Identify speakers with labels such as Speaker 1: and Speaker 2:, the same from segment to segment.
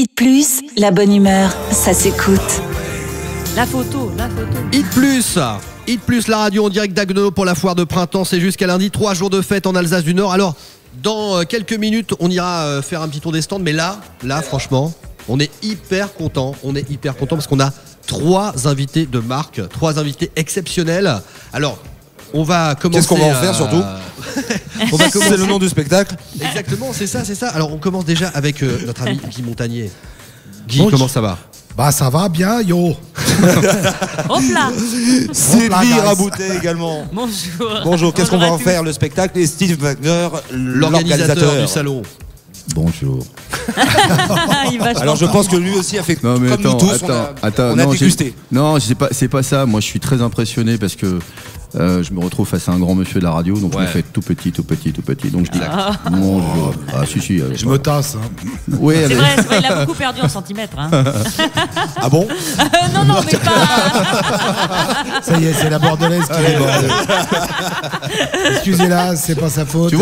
Speaker 1: Hit Plus, la bonne humeur, ça s'écoute.
Speaker 2: La photo.
Speaker 3: Hit Plus, la radio en direct d'Agno pour la foire de printemps. C'est jusqu'à lundi, 3 jours de fête en Alsace du Nord. Alors, dans quelques minutes, on ira faire un petit tour des stands. Mais là, franchement, on est hyper content. Parce qu'on a 3 invités de marque, 3 invités exceptionnels. Alors, on va commencer.
Speaker 4: Qu'est-ce qu'on va en faire surtout? C'est le nom du spectacle.
Speaker 3: Exactement, c'est ça. Alors, on commence déjà avec notre ami Guy Montagnier. Guy,
Speaker 5: Bon,
Speaker 3: comment ça va?
Speaker 5: Bah ça va bien, yo.
Speaker 2: Hop là.
Speaker 4: Sylvie Raboutet également. Bonjour, qu'est-ce qu'on va en
Speaker 2: tous.
Speaker 4: faire le spectacle? Et Steve Wagner,
Speaker 3: L'organisateur du salon.
Speaker 5: Bonjour.
Speaker 2: Il va
Speaker 4: Alors je pense que lui aussi a fait
Speaker 6: Non mais
Speaker 4: comme nous tous, on a dégusté.
Speaker 6: Non, c'est pas ça. Moi, je suis très impressionné parce que je me retrouve face à un grand monsieur de la radio, donc je me fais tout petit. Donc je dis bonjour. Ah si.
Speaker 5: Je me tasse. Hein.
Speaker 6: Oui,
Speaker 2: C'est vrai, il a beaucoup perdu en centimètres. Hein.
Speaker 4: Ah bon?
Speaker 2: Non, mais pas.
Speaker 5: Ça y est, c'est la bordelaise qui est bordée. Excusez-la, c'est pas sa faute.
Speaker 6: Tu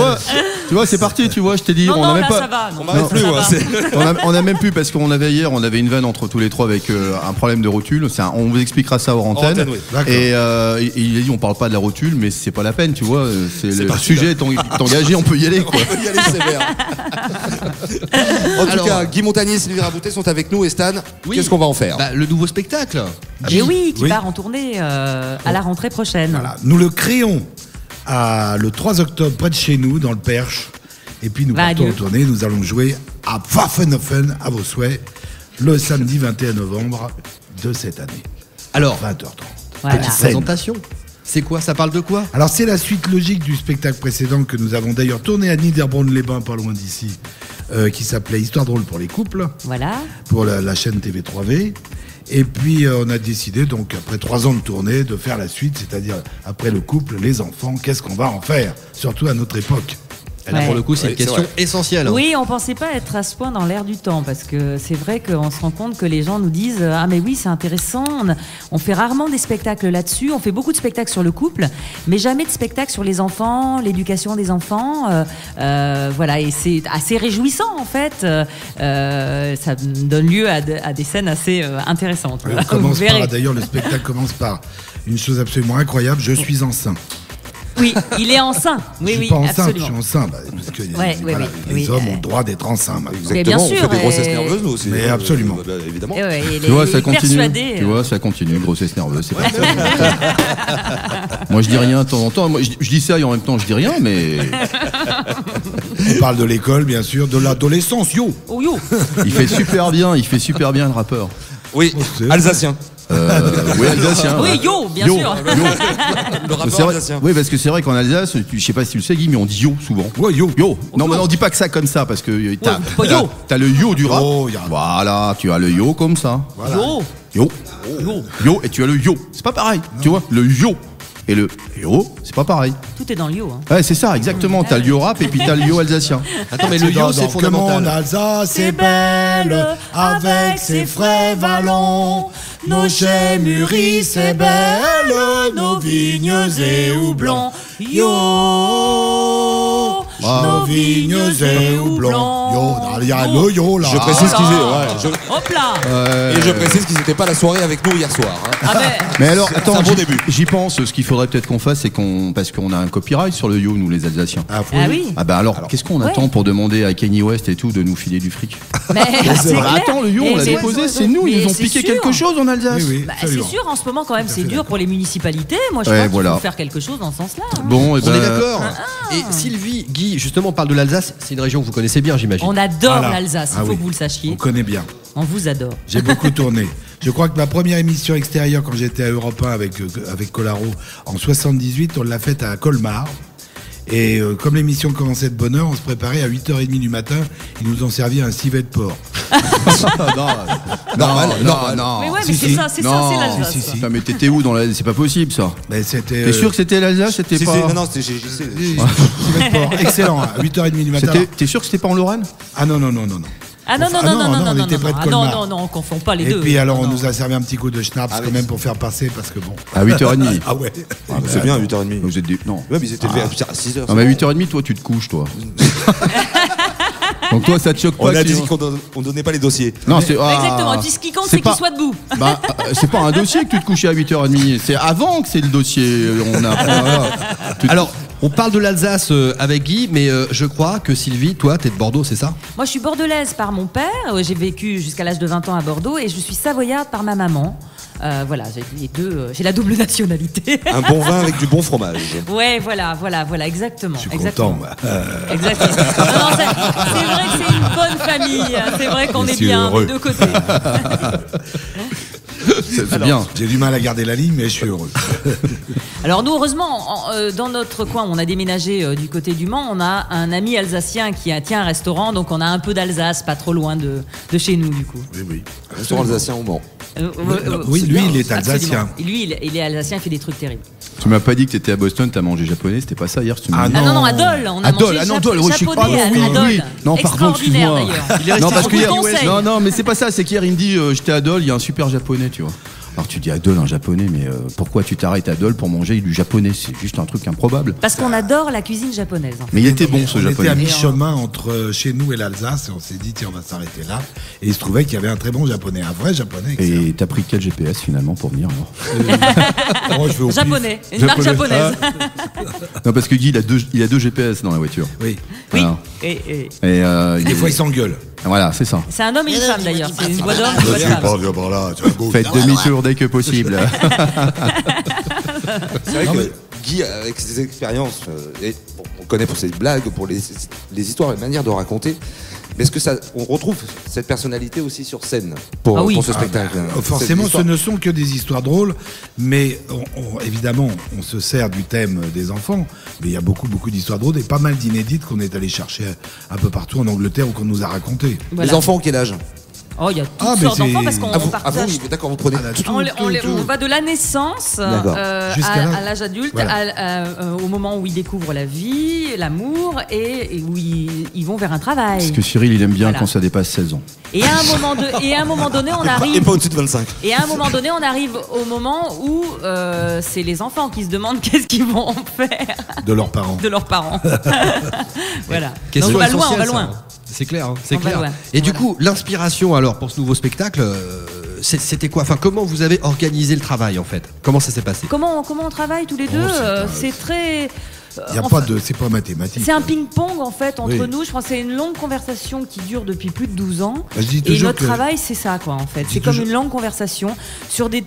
Speaker 6: vois, c'est parti. Tu vois, je t'ai dit,
Speaker 2: Non,
Speaker 6: on n'a même
Speaker 2: là,
Speaker 6: pas.
Speaker 2: ça va.
Speaker 4: On m'arrête plus, moi.
Speaker 6: On a même plus parce qu'on avait hier, on avait une vanne entre tous les trois avec un problème de rotule. On vous expliquera ça hors antenne.
Speaker 4: Oui.
Speaker 6: Et il a dit, on parle pas de la rotule, mais c'est pas la peine, tu vois. Le
Speaker 4: pas
Speaker 6: sujet est engagé, on peut y aller, quoi.
Speaker 4: On peut y aller sévère. En tout cas, Guy Montagnier et Sylvie Raboutet sont avec nous. Et Stan, qu'est-ce qu'on va en faire?
Speaker 3: Le nouveau spectacle.
Speaker 2: Et oui, qui
Speaker 5: Oui.
Speaker 2: part en tournée à la rentrée prochaine.
Speaker 5: Voilà, nous le créons le 3 octobre près de chez nous, dans le Perche. Et puis nous partons en tournée. Nous allons jouer à Pfaffenhofen, à vos souhaits, le samedi 21 novembre de cette année.
Speaker 3: Alors,
Speaker 5: 20h30.
Speaker 2: Voilà.
Speaker 5: Petite scène.
Speaker 3: présentation. C'est quoi? Ça parle de quoi?
Speaker 5: Alors c'est la suite logique du spectacle précédent que nous avons d'ailleurs tourné à Niederbronn-les-Bains, pas loin d'ici, qui s'appelait Histoire drôle pour les couples,
Speaker 2: Voilà.
Speaker 5: pour la chaîne TV3V. Et puis on a décidé donc après 3 ans de tournée de faire la suite, c'est-à-dire après le couple, les enfants, qu'est-ce qu'on va en faire, surtout à notre époque.
Speaker 3: Et là, pour le coup, c'est une question essentielle. Hein.
Speaker 2: Oui, on pensait pas être à ce point dans l'air du temps parce que c'est vrai qu'on se rend compte que les gens nous disent ah mais oui c'est intéressant, on fait rarement des spectacles là-dessus, on fait beaucoup de spectacles sur le couple, mais jamais de spectacles sur les enfants, l'éducation des enfants, voilà, et c'est assez réjouissant en fait, ça donne lieu à des scènes assez intéressantes.
Speaker 5: On
Speaker 2: Vous
Speaker 5: commence
Speaker 2: verrez.
Speaker 5: d'ailleurs le spectacle commence par une chose absolument incroyable, je suis enceint.
Speaker 2: Oui, il est enceint. Oui,
Speaker 5: Je suis
Speaker 2: oui,
Speaker 5: pas enceinte,
Speaker 2: absolument.
Speaker 5: je suis enceint. Parce que les hommes ont le droit d'être enceints.
Speaker 2: Mais bien sûr,
Speaker 4: on fait des grossesses nerveuses nous aussi.
Speaker 5: Mais absolument.
Speaker 4: Évidemment.
Speaker 2: Et ouais, il
Speaker 6: Tu vois,
Speaker 2: est
Speaker 6: ça continue.
Speaker 2: persuadé.
Speaker 6: Tu vois, ça continue. Grossesse nerveuse, c'est pas ça. Moi, je dis rien de temps en temps. Moi, je dis ça et en même temps, je dis rien, mais
Speaker 5: On parle de l'école, bien sûr, de l'adolescence, yo.
Speaker 2: Oh yo.
Speaker 6: il fait super bien le rappeur.
Speaker 4: Oui,
Speaker 5: c'est-
Speaker 4: alsacien.
Speaker 6: Oui, alsacien.
Speaker 2: Oui,
Speaker 6: ouais.
Speaker 2: yo, bien sûr.
Speaker 4: Le
Speaker 6: C'est
Speaker 4: rappeur
Speaker 6: vrai-
Speaker 4: alsacien.
Speaker 6: Oui, parce que c'est vrai qu'en Alsace, je sais pas si tu le sais, Guy, mais on dit yo souvent.
Speaker 5: Ouais, yo.
Speaker 6: Yo. Non, mais on dit pas que ça comme ça, parce que
Speaker 2: pas yo.
Speaker 6: t'as le yo du rap.
Speaker 5: Oh, y a-
Speaker 6: Voilà, tu as le yo comme ça.
Speaker 5: Voilà.
Speaker 2: Yo.
Speaker 6: Yo.
Speaker 2: Yo.
Speaker 6: Yo, et tu as le yo. C'est pas pareil. Tu vois, le yo et le yo, c'est pas pareil.
Speaker 2: Tout est dans le yo. Hein.
Speaker 6: Ouais, c'est ça, exactement. T'as le yo rap et puis t'as le yo alsacien.
Speaker 3: Attends, mais le yo, c'est
Speaker 5: Que mon
Speaker 3: fondamental.
Speaker 5: Alsace est belle, avec ses frais vallons. Nos chais mûrissent et belles, nos vignes et houblons. Yo, nos vignes et houblons. Yo, il y a le yo là.
Speaker 4: Je précise qu'ils
Speaker 2: Hop là.
Speaker 4: et je précise qu'ils n'étaient pas à la soirée avec nous hier soir. Hein.
Speaker 2: Ah ben,
Speaker 6: Mais alors,
Speaker 4: C'est
Speaker 6: attends,
Speaker 4: un bon début.
Speaker 6: j'y pense. Ce qu'il faudrait peut-être qu'on fasse, c'est parce qu'on a un copyright sur le yo, nous les Alsaciens.
Speaker 5: Ah,
Speaker 2: ah oui.
Speaker 6: Ah bah alors, qu'est-ce qu'on attend pour demander à Kanye West et tout de nous filer du fric?
Speaker 2: Mais c'est
Speaker 6: Bah,
Speaker 2: clair.
Speaker 6: attends, le yo, on l'a
Speaker 2: Et
Speaker 6: déposé,
Speaker 2: c'est-
Speaker 6: c'est nous, ils
Speaker 2: mais
Speaker 6: nous ont
Speaker 2: c'est
Speaker 6: piqué
Speaker 2: sûr.
Speaker 6: quelque chose en Alsace.
Speaker 5: Oui, oui,
Speaker 2: Bah, c'est
Speaker 5: absolument.
Speaker 2: sûr, en ce moment quand même, c'est dur pour les municipalités. Moi, je
Speaker 6: Ouais,
Speaker 2: pense qu'il
Speaker 6: voilà.
Speaker 2: faut faire quelque chose dans ce sens-là. hein.
Speaker 6: Bon, et
Speaker 3: On est
Speaker 6: ben,
Speaker 3: d'accord. Et Sylvie, Guy, justement, on parle de l'Alsace. C'est une région que vous connaissez bien, j'imagine.
Speaker 2: On adore
Speaker 5: Voilà.
Speaker 2: l'Alsace, il
Speaker 5: Ah
Speaker 2: faut
Speaker 5: oui.
Speaker 2: que vous le
Speaker 5: On
Speaker 2: sachiez.
Speaker 5: connaît bien.
Speaker 2: On vous adore.
Speaker 5: J'ai beaucoup tourné. Je crois que ma première émission extérieure, quand j'étais à Europe 1 avec Colaro, en 78, on l'a faite à Colmar. Et comme l'émission commençait de bonne heure, on se préparait à 8h30 du matin. Ils nous ont servi un civet de porc.
Speaker 6: non.
Speaker 2: Mais ouais, mais
Speaker 5: Si,
Speaker 2: c'est
Speaker 5: si.
Speaker 2: ça, c'est
Speaker 6: Non.
Speaker 2: l'Alsace.
Speaker 5: Si, si, si.
Speaker 6: Putain, mais t'étais où dans la... C'est pas possible, ça.
Speaker 5: Mais c'était.
Speaker 6: T'es sûr que c'était l'Alsace? C'était
Speaker 4: Si,
Speaker 6: pas...
Speaker 4: si, non, c'était chez JC.
Speaker 5: Civet de porc. Excellent, à 8h30 du matin.
Speaker 6: T'es sûr que c'était pas en Lorraine?
Speaker 5: Ah non.
Speaker 2: Ah non, non,
Speaker 5: Ah
Speaker 2: non,
Speaker 5: non,
Speaker 2: non,
Speaker 5: non,
Speaker 2: non,
Speaker 5: on
Speaker 2: non,
Speaker 5: était
Speaker 2: non,
Speaker 5: près de
Speaker 2: ah non,
Speaker 5: Colmar.
Speaker 2: non, non, on confond pas les
Speaker 5: Et
Speaker 2: deux.
Speaker 5: puis alors,
Speaker 2: Non,
Speaker 5: on
Speaker 2: non.
Speaker 5: nous a servi un petit coup de schnapps quand même pour faire passer, parce que bon.
Speaker 6: À 8h30.
Speaker 5: Ah ouais.
Speaker 4: C'est bien, 8h30.
Speaker 6: Vous êtes des... Non.
Speaker 4: Ouais, mais ils étaient levés à 6h.
Speaker 6: Non, mais à 8h30, toi, tu te couches, toi. Donc toi, ça te choque pas.
Speaker 4: On a dit qu'on donnait pas les dossiers.
Speaker 6: Non, c'est
Speaker 2: Exactement. Et puis ce qui compte, c'est qu'il soit debout.
Speaker 6: Bah, c'est pas un dossier que tu te couches à 8h30. C'est avant que c'est le dossier.
Speaker 3: Alors, on parle de l'Alsace avec Guy, mais je crois que Sylvie, toi, t'es de Bordeaux, c'est ça?
Speaker 2: Moi, je suis bordelaise par mon père. J'ai vécu jusqu'à l'âge de 20 ans à Bordeaux et je suis savoyarde par ma maman. Voilà, j'ai la double nationalité.
Speaker 4: Un bon vin avec du bon fromage.
Speaker 2: Ouais, voilà, exactement.
Speaker 5: Je suis
Speaker 2: exactement.
Speaker 5: content.
Speaker 2: Exactement. Non, c'est vrai que c'est une bonne famille. C'est vrai qu'on est bien des deux côtés.
Speaker 6: C'est bien.
Speaker 5: J'ai du mal à garder la ligne, mais je suis heureux.
Speaker 2: Alors nous, heureusement, dans notre coin, on a déménagé du côté du Mans. On a un ami alsacien qui tient un restaurant, donc on a un peu d'Alsace, pas trop loin de chez nous, du coup.
Speaker 5: Oui.
Speaker 4: Un restaurant alsacien au Mans.
Speaker 5: Oui, lui, il est alsacien.
Speaker 2: Lui, il est alsacien, il fait des trucs terribles.
Speaker 6: Tu m'as pas dit que t'étais à Boston, t'as mangé japonais, c'était pas ça hier?
Speaker 2: Non, à Dole, on a mangé japonais à Dole.
Speaker 6: Non, pardon, excuse-moi.
Speaker 2: Non, parce que
Speaker 6: non, mais c'est pas ça, c'est qu'hier il me dit j'étais à Dole, il y a un super japonais, tu vois. Alors tu dis à Dole un japonais, mais pourquoi tu t'arrêtes à Dole pour manger du japonais? C'est juste un truc improbable.
Speaker 2: Parce qu'on adore la cuisine japonaise.
Speaker 6: Mais il était bon ce japonais.
Speaker 5: On était à mi-chemin entre chez nous et l'Alsace et on s'est dit tiens, on va s'arrêter là. Et il se trouvait qu'il y avait un très bon japonais, un vrai japonais. Excellent.
Speaker 6: Et t'as pris quel GPS finalement pour venir alors?
Speaker 5: Moi, je vais au
Speaker 2: japonais, une marque japonaise.
Speaker 6: Non, parce que Guy il a deux GPS dans la voiture.
Speaker 5: Oui.
Speaker 6: Voilà.
Speaker 2: Et
Speaker 5: des fois, ils s'engueulent.
Speaker 6: Voilà, c'est ça.
Speaker 2: C'est un homme et une femme d'ailleurs. C'est une voix d'homme et une voix de femme.
Speaker 5: Viens par là.
Speaker 6: Faites demi-tour dès que possible.
Speaker 4: C'est vrai que Guy, avec ses expériences, on connaît pour ses blagues, pour les histoires, les manières de raconter. Mais est-ce que on retrouve cette personnalité aussi sur scène pour ce spectacle?
Speaker 5: Forcément, ce ne sont que des histoires drôles, mais évidemment, on se sert du thème des enfants, mais il y a beaucoup d'histoires drôles et pas mal d'inédites qu'on est allé chercher un peu partout en Angleterre ou qu'on nous a racontées.
Speaker 2: Voilà.
Speaker 4: Les enfants ont quel âge?
Speaker 2: Oh, il y a toutes sortes d'enfants parce qu'on partage.
Speaker 4: Vous, d'accord, vous prenez
Speaker 2: On va de la naissance à l'âge adulte, au moment où ils découvrent la vie, l'amour et où ils vont vers un travail.
Speaker 6: Parce que Cyril, il aime bien quand ça dépasse 16 ans.
Speaker 2: Et à un moment donné, on arrive.
Speaker 4: Et pas au-dessus de 25.
Speaker 2: Et à un moment donné, on arrive au moment où c'est les enfants qui se demandent qu'est-ce qu'ils vont faire.
Speaker 5: De leurs parents.
Speaker 2: Voilà.
Speaker 3: Donc
Speaker 2: on va loin.
Speaker 3: C'est clair, c'est clair. Et du coup, l'inspiration alors pour ce nouveau spectacle, c'était quoi? Enfin, comment vous avez organisé le travail en fait? Comment ça s'est passé?
Speaker 2: Comment on travaille tous les deux? C'est très.
Speaker 5: C'est pas mathématique.
Speaker 2: C'est un ping-pong en fait entre nous. Je pense que c'est une longue conversation qui dure depuis plus de 12 ans.
Speaker 5: Et
Speaker 2: notre travail, c'est ça quoi en fait. C'est comme une longue conversation sur des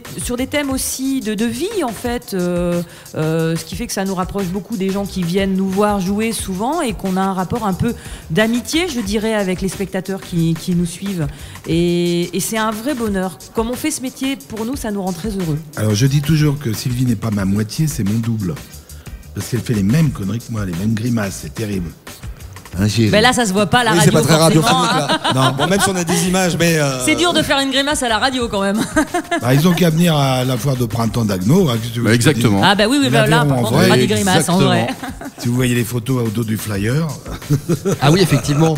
Speaker 2: thèmes aussi de vie en fait. Ce qui fait que ça nous rapproche beaucoup des gens qui viennent nous voir jouer souvent et qu'on a un rapport un peu d'amitié, je dirais, avec les spectateurs qui nous suivent. Et c'est un vrai bonheur. Comme on fait ce métier, pour nous, ça nous rend très heureux.
Speaker 5: Alors je dis toujours que Sylvie n'est pas ma moitié, c'est mon double. Parce qu'elle fait les mêmes conneries que moi, les mêmes grimaces, c'est terrible.
Speaker 2: Ben là, ça se voit pas à la radio.
Speaker 4: C'est pas très radiophonique
Speaker 2: hein.
Speaker 4: là. Non. Bon, même si on a des images, mais.
Speaker 2: C'est dur de faire une grimace à la radio quand même.
Speaker 5: Ils ont qu'à venir à la foire de printemps d'Agno.
Speaker 6: Exactement.
Speaker 2: Ah bah oui, là, par contre, on fera des grimaces en vrai.
Speaker 5: Si vous voyez les photos au dos du flyer.
Speaker 3: Ah oui, effectivement.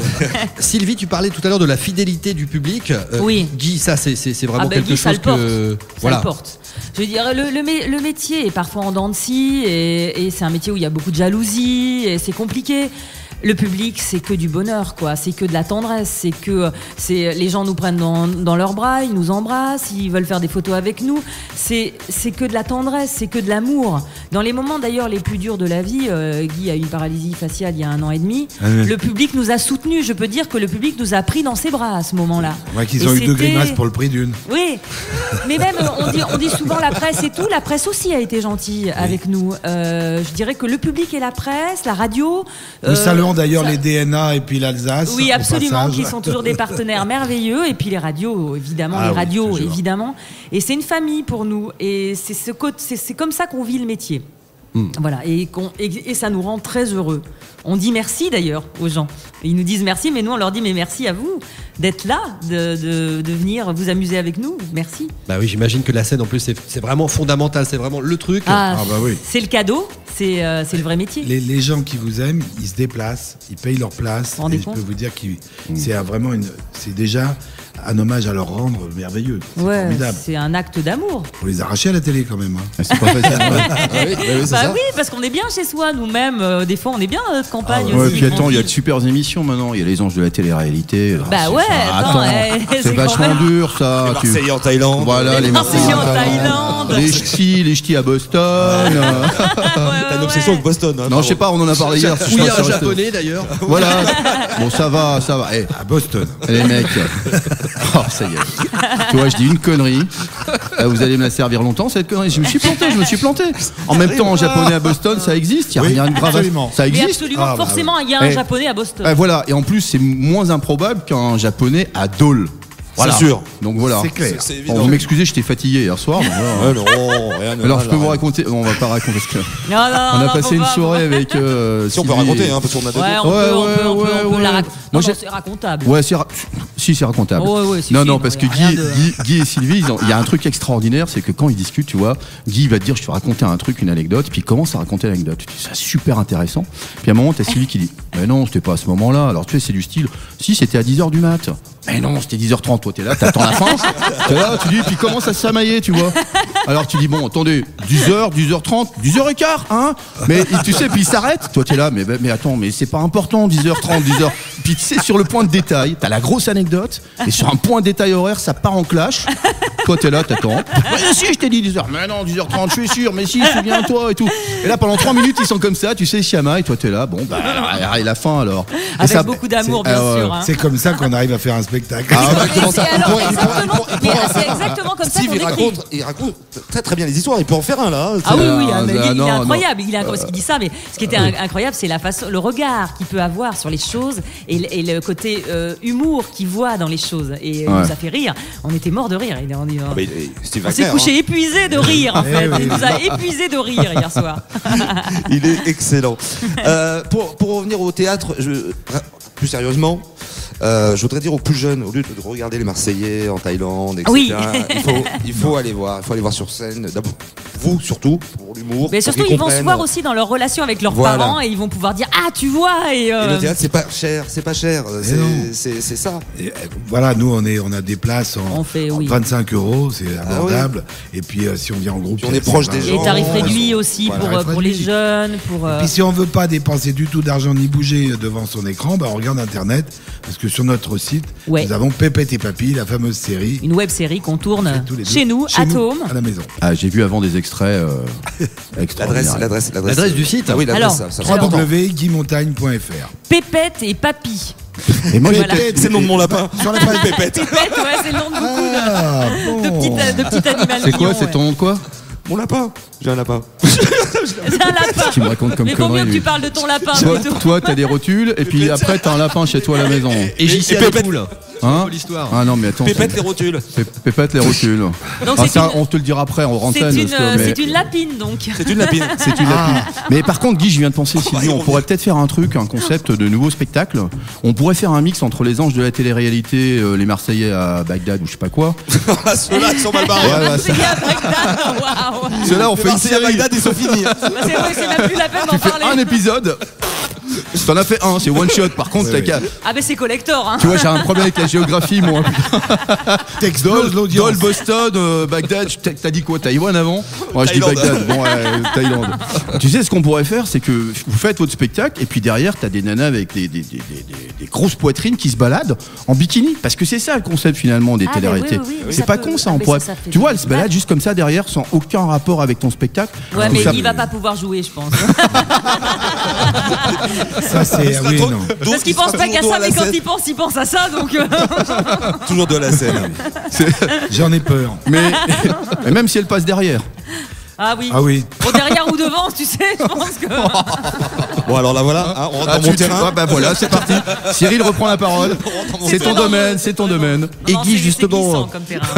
Speaker 3: Sylvie, tu parlais tout à l'heure de la fidélité du public.
Speaker 2: Oui.
Speaker 3: Guy, ça c'est vraiment quelque
Speaker 2: Guy,
Speaker 3: chose que.
Speaker 2: Ça le porte. Je veux dire, le métier est parfois en dents de scie et c'est un métier où il y a beaucoup de jalousie et c'est compliqué. Le public, c'est que du bonheur, quoi. C'est que de la tendresse. Les gens nous prennent dans leurs bras, ils nous embrassent, ils veulent faire des photos avec nous. C'est que de la tendresse, c'est que de l'amour. Dans les moments d'ailleurs les plus durs de la vie, Guy a eu une paralysie faciale il y a 1 an et demi. Le public nous a soutenus. Je peux dire que le public nous a pris dans ses bras à ce moment-là.
Speaker 5: Ouais, qu'ils ont eu 2 grimaces pour le prix d'une.
Speaker 2: Oui, mais même on dit souvent la presse et tout. La presse aussi a été gentille avec nous. Je dirais que le public et la presse, la radio.
Speaker 5: Nous saluons d'ailleurs les DNA et puis l'Alsace.
Speaker 2: Oui, absolument, qui sont toujours des partenaires merveilleux. Et puis les radios, évidemment, évidemment. Et c'est une famille pour nous. Et c'est comme ça qu'on vit le métier. Voilà, et ça nous rend très heureux. On dit merci d'ailleurs aux gens. Ils nous disent merci, mais nous on leur dit mais merci à vous d'être là, de venir vous amuser avec nous. Merci.
Speaker 3: Bah oui, j'imagine que la scène en plus c'est vraiment fondamental, c'est vraiment le truc.
Speaker 5: Bah oui.
Speaker 2: C'est le cadeau, c'est le vrai métier.
Speaker 5: Les gens qui vous aiment, ils se déplacent, ils payent leur place. Et je peux vous dire que c'est vraiment c'est déjà un hommage à leur rendre merveilleux. C'est formidable.
Speaker 2: C'est un acte d'amour.
Speaker 5: Faut les arracher à la télé quand même. Hein.
Speaker 6: C'est pas facile.
Speaker 2: Oui, parce qu'on est bien chez soi nous-mêmes. Des fois, on est bien dans notre campagne
Speaker 6: Ouais,
Speaker 2: aussi.
Speaker 6: puis attends, il y a de super émissions maintenant. Il y a les anges de la télé-réalité.
Speaker 2: Bah ouais,
Speaker 6: c'est vachement dur ça.
Speaker 4: Les Marseillais en Thaïlande.
Speaker 6: Voilà, les
Speaker 2: Marseillais en Thaïlande.
Speaker 6: Les ch'tis à Boston.
Speaker 4: T'as une obsession avec Boston. Hein,
Speaker 6: non, je sais pas, on en a parlé hier.
Speaker 3: Oui, un japonais d'ailleurs.
Speaker 6: Voilà. Bon, ça va. Eh,
Speaker 5: À Boston.
Speaker 6: les mecs. Oh, ça y est. Tu vois, je dis une connerie. Vous allez me la servir longtemps, cette connerie. Je me suis planté. En même temps, en japonais à Boston, ça existe. Il n'y a rien de grave.
Speaker 5: Absolument.
Speaker 6: Ça
Speaker 2: Mais
Speaker 6: existe.
Speaker 2: absolument, forcément, il y a un japonais à Boston.
Speaker 6: Voilà. Et en plus, c'est moins improbable qu'un japonais à Dole. Voilà.
Speaker 4: C'est sûr.
Speaker 6: Donc voilà.
Speaker 5: C'est clair.
Speaker 4: C'est
Speaker 6: Bon,
Speaker 4: évident.
Speaker 6: vous m'excusez, j'étais fatigué hier soir. Donc voilà.
Speaker 4: Non, rien.
Speaker 6: Alors je peux vous raconter. On va pas raconter parce que
Speaker 2: Non,
Speaker 6: on a passé une soirée avec.
Speaker 4: Si on peut
Speaker 6: Sylvie
Speaker 4: raconter,
Speaker 6: et-
Speaker 4: hein, parce qu'on a des
Speaker 2: Ouais,
Speaker 4: doutes.
Speaker 2: on peut la raconter.
Speaker 6: Moi,
Speaker 2: Non,
Speaker 6: j'ai-
Speaker 2: c'est racontable.
Speaker 6: Ouais, si c'est racontable.
Speaker 2: Ouais, si,
Speaker 6: non,
Speaker 2: si,
Speaker 6: non,
Speaker 2: non,
Speaker 6: parce
Speaker 2: y
Speaker 6: que
Speaker 2: a rien de-
Speaker 6: Guy et Sylvie, il y a un truc extraordinaire, c'est que quand ils discutent, tu vois, Guy va te dire, je te raconter un truc, une anecdote, puis il commence à raconter l'anecdote. Tu dis, c'est super intéressant. Puis à un moment, t'as Sylvie qui dit, mais non, c'était pas à ce moment-là. Alors tu sais, c'est du style, si c'était à 10h du mat. Mais non, c'était 10h30. Toi, t'es là, t'attends la fin. T'es là, tu dis, puis comment ça se chamailler, tu vois. Alors tu dis, bon, attendez, 10h, 10h30, 10h15, hein. Mais tu sais, puis il s'arrête. Toi, t'es là, mais attends, mais c'est pas important, 10h30, 10h. Puis tu sais, sur le point de détail, t'as la grosse anecdote, et sur un point de détail horaire, ça part en clash. Toi, t'es là, t'attends. Mais si, je t'ai dit 10h. Mais non, 10h30, je suis sûr, mais si, souviens-toi et tout. Et là, pendant 3 minutes, ils sont comme ça, tu sais, Chiama, et toi, t'es là, bon, bah, et la fin alors. Et
Speaker 2: Avec
Speaker 6: ça-
Speaker 2: beaucoup d'amour,
Speaker 6: c'est-
Speaker 2: bien
Speaker 6: ouais,
Speaker 2: sûr. hein.
Speaker 5: C'est comme ça qu'on arrive à faire un spectacle.
Speaker 4: Exactement ça.
Speaker 2: Alors, c'est exactement comme ça
Speaker 4: Steve,
Speaker 2: qu'on
Speaker 4: il
Speaker 2: écrit.
Speaker 4: raconte très très bien les histoires. Il peut en faire un là.
Speaker 2: Ah oui,
Speaker 6: Ah,
Speaker 2: mais
Speaker 6: ah,
Speaker 2: il
Speaker 6: non,
Speaker 2: est
Speaker 6: non.
Speaker 2: incroyable. Il est incroyable parce qu'il dit ça, mais ce qui était incroyable, c'est la façon, le regard qu'il peut avoir sur les choses et le côté humour qu'il voit dans les choses. Et il nous a fait rire. On était morts de rire.
Speaker 4: Steve
Speaker 2: On s'est
Speaker 4: Wagner,
Speaker 2: couché épuisé de rire, en fait.
Speaker 5: oui.
Speaker 2: Il nous a épuisé de rire hier soir.
Speaker 4: il est excellent. Pour revenir au théâtre, plus sérieusement, je voudrais dire aux plus jeunes, au lieu de regarder les Marseillais en Thaïlande, etc.,
Speaker 2: Oui.
Speaker 4: il faut aller voir sur scène. D'abord, vous surtout, pour l'humour.
Speaker 2: Mais
Speaker 4: pour
Speaker 2: surtout,
Speaker 4: qu'ils
Speaker 2: ils vont se
Speaker 4: comprennent.
Speaker 2: voir aussi dans leur relation avec leurs
Speaker 4: Voilà.
Speaker 2: parents et ils vont pouvoir dire ah tu vois et
Speaker 4: Et le théâtre, c'est pas cher,
Speaker 5: non.
Speaker 4: c'est ça.
Speaker 5: Et, voilà, nous on a des places en,
Speaker 2: On fait,
Speaker 5: en
Speaker 2: oui.
Speaker 5: 25 €, c'est abordable. Et puis si on vient en groupe,
Speaker 4: Puis on est
Speaker 5: c'est
Speaker 4: proche
Speaker 5: 20
Speaker 4: des
Speaker 2: et
Speaker 4: gens.
Speaker 2: tarifs
Speaker 4: Voilà.
Speaker 2: réduits aussi
Speaker 5: Voilà.
Speaker 2: pour les jeunes, pour.
Speaker 5: Et puis si on veut pas dépenser du tout d'argent ni bouger devant son écran, bah on regarde internet parce que sur notre site,
Speaker 2: Ouais.
Speaker 5: nous avons Pépette et Papy, la fameuse série.
Speaker 2: Une web série qu'on tourne
Speaker 5: Tous les deux.
Speaker 2: chez nous, à Tôme.
Speaker 5: à la maison.
Speaker 6: Ah, j'ai vu avant des extraits extraordinaires.
Speaker 4: L'adresse
Speaker 3: du site.
Speaker 4: Ah oui, l'adresse.
Speaker 2: Alors,
Speaker 4: ça
Speaker 5: www.guymontagne.fr.
Speaker 2: Pépette et Papy.
Speaker 6: Et moi,
Speaker 2: Voilà.
Speaker 6: j'étais-
Speaker 4: C'est le nom de mon lapin.
Speaker 5: Sur la page
Speaker 4: Pépette.
Speaker 2: Pépette, ouais, c'est le nom de beaucoup
Speaker 5: Ah, bon.
Speaker 2: de petits animaux.
Speaker 6: C'est quoi, c'est ton nom de quoi?
Speaker 4: Mon lapin. J'ai un lapin.
Speaker 2: C'est un lapin.
Speaker 6: Qui me raconte comme
Speaker 2: Mais vaut mieux
Speaker 6: connerie,
Speaker 2: que
Speaker 6: lui.
Speaker 2: tu parles de ton lapin
Speaker 6: Toi,
Speaker 2: plutôt.
Speaker 6: toi, t'as des rotules, et puis après, t'as un lapin chez toi à la maison.
Speaker 3: Et j'y suis à
Speaker 4: Pépette.
Speaker 3: poule.
Speaker 6: Hein
Speaker 3: L'histoire.
Speaker 6: Ah non, mais attends.
Speaker 4: Pépette les rotules.
Speaker 6: Pépette les rotules.
Speaker 2: Donc
Speaker 6: Ah,
Speaker 2: c'est
Speaker 6: ça,
Speaker 2: une-
Speaker 6: on te le dira après en
Speaker 2: C'est
Speaker 6: antenne.
Speaker 2: une,
Speaker 6: parce que- mais-
Speaker 2: c'est une lapine donc.
Speaker 4: C'est une lapine.
Speaker 6: C'est une lapine. Mais par contre, Guy, je viens de penser, Sylvie, on pourrait peut-être faire un truc, un concept de nouveau spectacle. On pourrait faire un mix entre les anges de la télé-réalité, les Marseillais à Bagdad ou je sais pas quoi.
Speaker 4: Ceux-là, ils sont mal barrés.
Speaker 6: Ouais, ouais,
Speaker 2: C'est à Bagdad. Waouh.
Speaker 6: Ceux-là, on fait une
Speaker 4: Marseillais à
Speaker 6: série.
Speaker 4: Bagdad, ils sont finis.
Speaker 2: Bah, c'est même plus la peine d'en
Speaker 6: Tu fais
Speaker 2: parler.
Speaker 6: un épisode. T'en as fait un, c'est one shot. Par contre, t'as qu'à.
Speaker 2: Ah ben c'est collector hein.
Speaker 6: Tu vois, j'ai un problème avec la géographie, moi.
Speaker 5: T'exploses l'audience.
Speaker 6: Dole, Boston, Bagdad. T'as dit quoi? Taïwan avant? Ouais, je dis
Speaker 4: Thaïlande.
Speaker 6: Bagdad. Bon, Thaïlande. Tu sais, ce qu'on pourrait faire, c'est que vous faites votre spectacle et puis derrière, t'as des nanas avec des grosses poitrines qui se baladent en bikini. Parce que c'est ça le concept finalement des
Speaker 2: Ah,
Speaker 6: télé-réalités.
Speaker 2: mais oui,
Speaker 6: C'est
Speaker 2: ça
Speaker 6: pas
Speaker 2: peut-
Speaker 6: con ça.
Speaker 2: ah,
Speaker 6: On
Speaker 2: mais
Speaker 6: pourrait.
Speaker 2: ça fait
Speaker 6: Tu vois,
Speaker 2: du
Speaker 6: elles se baladent juste comme ça derrière sans aucun rapport avec ton spectacle.
Speaker 2: Ouais
Speaker 6: Tout
Speaker 2: mais
Speaker 6: ça-
Speaker 2: il va pas pouvoir jouer je pense.
Speaker 5: Ça, c'est. Ah oui, non.
Speaker 2: Parce qu'il pense pas qu'à ça mais quand il pense à ça donc.
Speaker 4: Toujours de la scène.
Speaker 5: J'en ai peur.
Speaker 6: Mais même si elle passe derrière.
Speaker 2: Ah oui.
Speaker 5: Ah oui.
Speaker 2: Bon, derrière ou devant tu sais je pense que.
Speaker 4: Bon, alors là, voilà. hein, on rentre
Speaker 6: Ah,
Speaker 4: dans mon terrain.
Speaker 6: bah voilà, c'est parti. Cyril reprend la parole. C'est ton domaine, c'est ton domaine.
Speaker 3: Et
Speaker 2: Non,
Speaker 3: Guy,
Speaker 2: c'est
Speaker 3: justement,
Speaker 2: glissant comme terrain.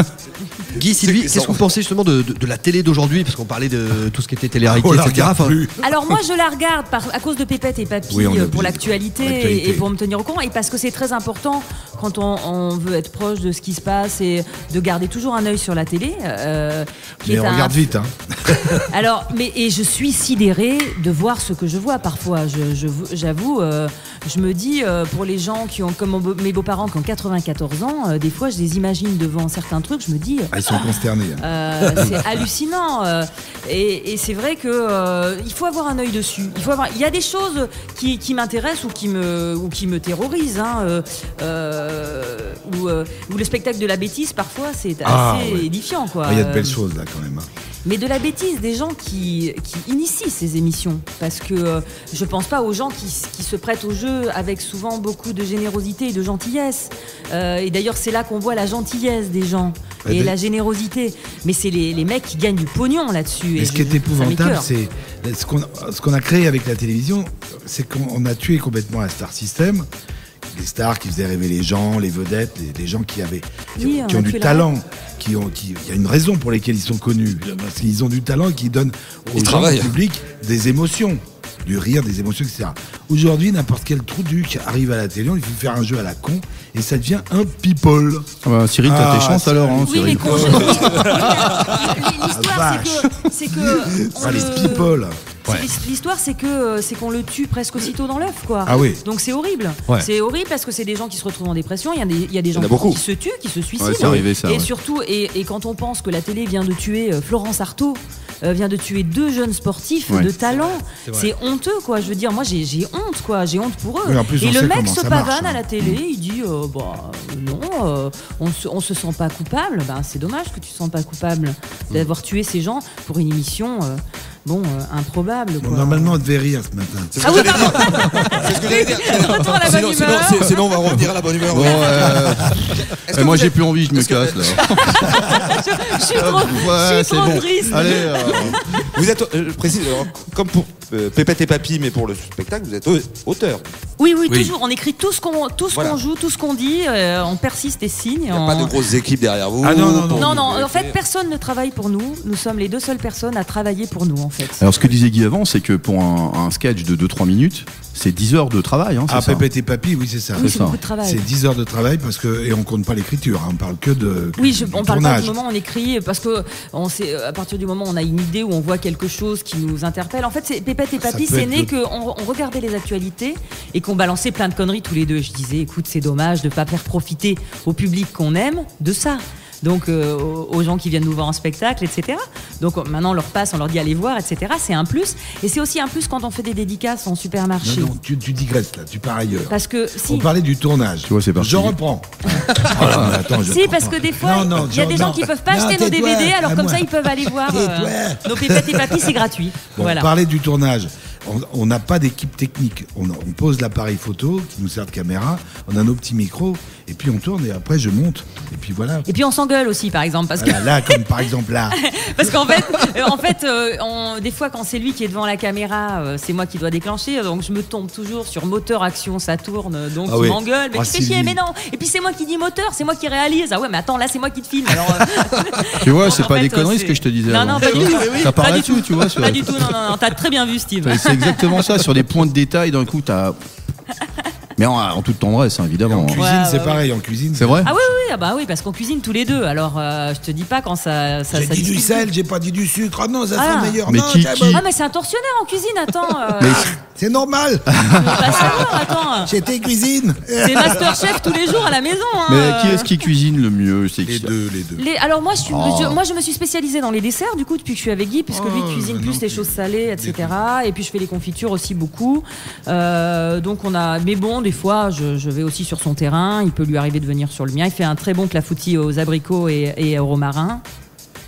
Speaker 3: Guy, Sylvie,
Speaker 4: C'est-
Speaker 3: qu'est-ce que vous pensez justement de la télé d'aujourd'hui? Parce qu'on parlait de tout ce qui était télé-réalité,
Speaker 5: On la
Speaker 3: etc.
Speaker 5: regarde
Speaker 3: Enfin,
Speaker 5: plus.
Speaker 2: Alors moi je la regarde à cause de Pépette et Papy
Speaker 5: Oui, on a
Speaker 2: pour
Speaker 5: vu.
Speaker 2: l'actualité
Speaker 5: L'actualité.
Speaker 2: et pour me tenir au courant et parce que c'est très important quand on veut être proche de ce qui se passe et de garder toujours un œil sur la télé.
Speaker 5: Mais on regarde vite, hein.
Speaker 2: Alors, et je suis sidérée de voir ce que je vois parfois. J'avoue, je me dis, pour les gens qui ont, comme mes beaux-parents qui ont 94 ans, des fois je les imagine devant certains trucs, je me dis...
Speaker 5: ils sont consternés.
Speaker 2: C'est hallucinant. Et c'est vrai que il faut avoir un œil dessus. Il y a des choses qui m'intéressent ou qui me terrorisent. Hein, où le spectacle de la bêtise, parfois, c'est assez édifiant.
Speaker 5: Il y a de belles choses là quand même.
Speaker 2: Mais de la bêtise, des gens qui initient ces émissions. Parce que je pense pas aux gens qui se prêtent au jeu avec souvent beaucoup de générosité et de gentillesse. Et d'ailleurs, c'est là qu'on voit la gentillesse des gens et la générosité. Mais c'est les mecs qui gagnent du pognon là-dessus.
Speaker 5: Et ce qui est épouvantable, c'est ce qu'on a créé avec la télévision, c'est qu'on a tué complètement un star system. Les stars qui faisaient rêver les gens, les vedettes, les gens qui ont du talent, il y a une raison pour laquelle ils sont connus, parce qu'ils ont du talent et qui donnent au public des émotions, du rire, des émotions, etc. Aujourd'hui, n'importe quel trouduc arrive à la télé, il faut faire un jeu à la con et ça devient un people.
Speaker 6: Cyril, t'as tes chances alors, hein,
Speaker 2: oui,
Speaker 6: Cyril.
Speaker 2: L'histoire, c'est que
Speaker 5: les people.
Speaker 2: Ouais. L'histoire, c'est qu'on le tue presque aussitôt dans l'œuf, quoi.
Speaker 5: Ah oui.
Speaker 2: Donc c'est horrible. Ouais. C'est horrible parce que c'est des gens qui se retrouvent en dépression. Il y a des gens qui se tuent, qui se suicident.
Speaker 6: Ouais, c'est arrivé, ça,
Speaker 2: et surtout, et quand on pense que la télé vient de tuer Florence Artaud, vient de tuer 2 jeunes sportifs de talent, c'est honteux, quoi. Je veux dire, moi j'ai honte, quoi. J'ai honte pour eux.
Speaker 5: Oui, en plus,
Speaker 2: et le mec se pavane
Speaker 5: marche,
Speaker 2: à la télé, il dit non, on se sent pas coupable. Ben c'est dommage que tu te sens pas coupable d'avoir tué ces gens pour une émission. Improbable. Quoi.
Speaker 5: Normalement, on devait rire ce matin.
Speaker 2: C'est ce que j'allais dire. Retour à la bonne humeur.
Speaker 4: Sinon, on va revenir à la bonne humeur.
Speaker 6: Bon, moi, j'ai plus envie, je me casse là.
Speaker 2: Je suis trop triste.
Speaker 6: Allez.
Speaker 4: Vous êtes, je précise, comme pour Pépette et Papy, mais pour le spectacle, vous êtes auteur.
Speaker 2: Oui, toujours. On écrit tout ce qu'on joue, tout ce qu'on dit. On persiste et signe.
Speaker 4: Il n'y a pas de grosses équipes derrière vous.
Speaker 5: Ah non.
Speaker 2: En fait, personne ne travaille pour nous. Nous sommes les 2 seules personnes à travailler pour nous, en fait.
Speaker 6: Alors, ce que disait Guy avant, c'est que pour un sketch de 2-3 minutes, c'est 10 heures de travail. Hein,
Speaker 5: Pépette et Papy, oui, c'est ça.
Speaker 2: Oui, c'est beaucoup de travail.
Speaker 5: C'est 10 heures de travail et on compte pas l'écriture. On parle que de.
Speaker 2: On parle pas du moment où on écrit parce que à partir du moment où on a une idée, où on voit quelque chose qui nous interpelle. En fait, Pépette et Papy, c'est né qu'on regardait les actualités et qu'on balançait plein de conneries tous les deux. Je disais, écoute, c'est dommage de pas faire profiter au public qu'on aime de ça. Donc aux gens qui viennent nous voir en spectacle, etc. Donc maintenant on leur passe, on leur dit allez voir, etc. C'est un plus. Et c'est aussi un plus quand on fait des dédicaces en supermarché.
Speaker 5: Non, tu digresses là, tu pars ailleurs.
Speaker 2: Parce que
Speaker 5: on parlait du tournage.
Speaker 6: Tu vois, c'est parti.
Speaker 5: Je reprends.
Speaker 2: Parce que des fois, il y a des gens qui peuvent pas acheter nos DVD, alors comme ça ils peuvent aller voir nos Pépettes et Papy, c'est gratuit.
Speaker 5: Voilà. Parler du tournage. On n'a pas d'équipe technique. On pose l'appareil photo qui nous sert de caméra, on a nos petits micros, et puis on tourne, et après je monte. Et puis voilà.
Speaker 2: Et puis on s'engueule aussi, par exemple. Parce que...
Speaker 5: Là, comme par exemple là.
Speaker 2: Parce qu'en fait, des fois, quand c'est lui qui est devant la caméra, c'est moi qui dois déclencher. Donc je me tombe toujours sur moteur, action, ça tourne. Donc il m'engueule. Mais tu fais chier, mais non. Et puis c'est moi qui dis moteur, c'est moi qui réalise. Ah ouais, mais attends, là c'est moi qui te filme. Alors,
Speaker 6: tu vois, c'est pas des conneries ce que je te disais.
Speaker 2: Non, pas du tout.
Speaker 6: Ça part là-dessus, tu vois.
Speaker 2: Pas du tout, non. T'as très bien vu, Steve.
Speaker 6: C'est exactement ça. Sur des points de détail, d'un coup, t'as. Mais en toute tendresse, évidemment.
Speaker 5: En cuisine, c'est pareil. En cuisine,
Speaker 6: c'est vrai.
Speaker 2: Ah oui, parce qu'on cuisine tous les deux. Alors, je te dis pas quand ça.
Speaker 5: J'ai dit du sel, j'ai pas dit du sucre. Ah non, ça sent meilleur.
Speaker 6: Mais
Speaker 2: Ah mais c'est un tortionnaire en cuisine. Attends.
Speaker 5: C'est normal.
Speaker 2: Attends.
Speaker 5: J'étais cuisine.
Speaker 2: C'est Masterchef tous les jours à la maison. Hein.
Speaker 6: Mais qui est-ce qui cuisine le mieux? C'est
Speaker 5: les deux.
Speaker 2: Alors moi, je me suis spécialisée dans les desserts du coup depuis que je suis avec Guy, puisque lui cuisine plus les choses salées, etc. Et puis je fais les confitures aussi beaucoup. Donc on a. Mais bon, des fois, je vais aussi sur son terrain. Il peut lui arriver de venir sur le mien. Il fait un très bon clafoutis aux abricots et au romarin.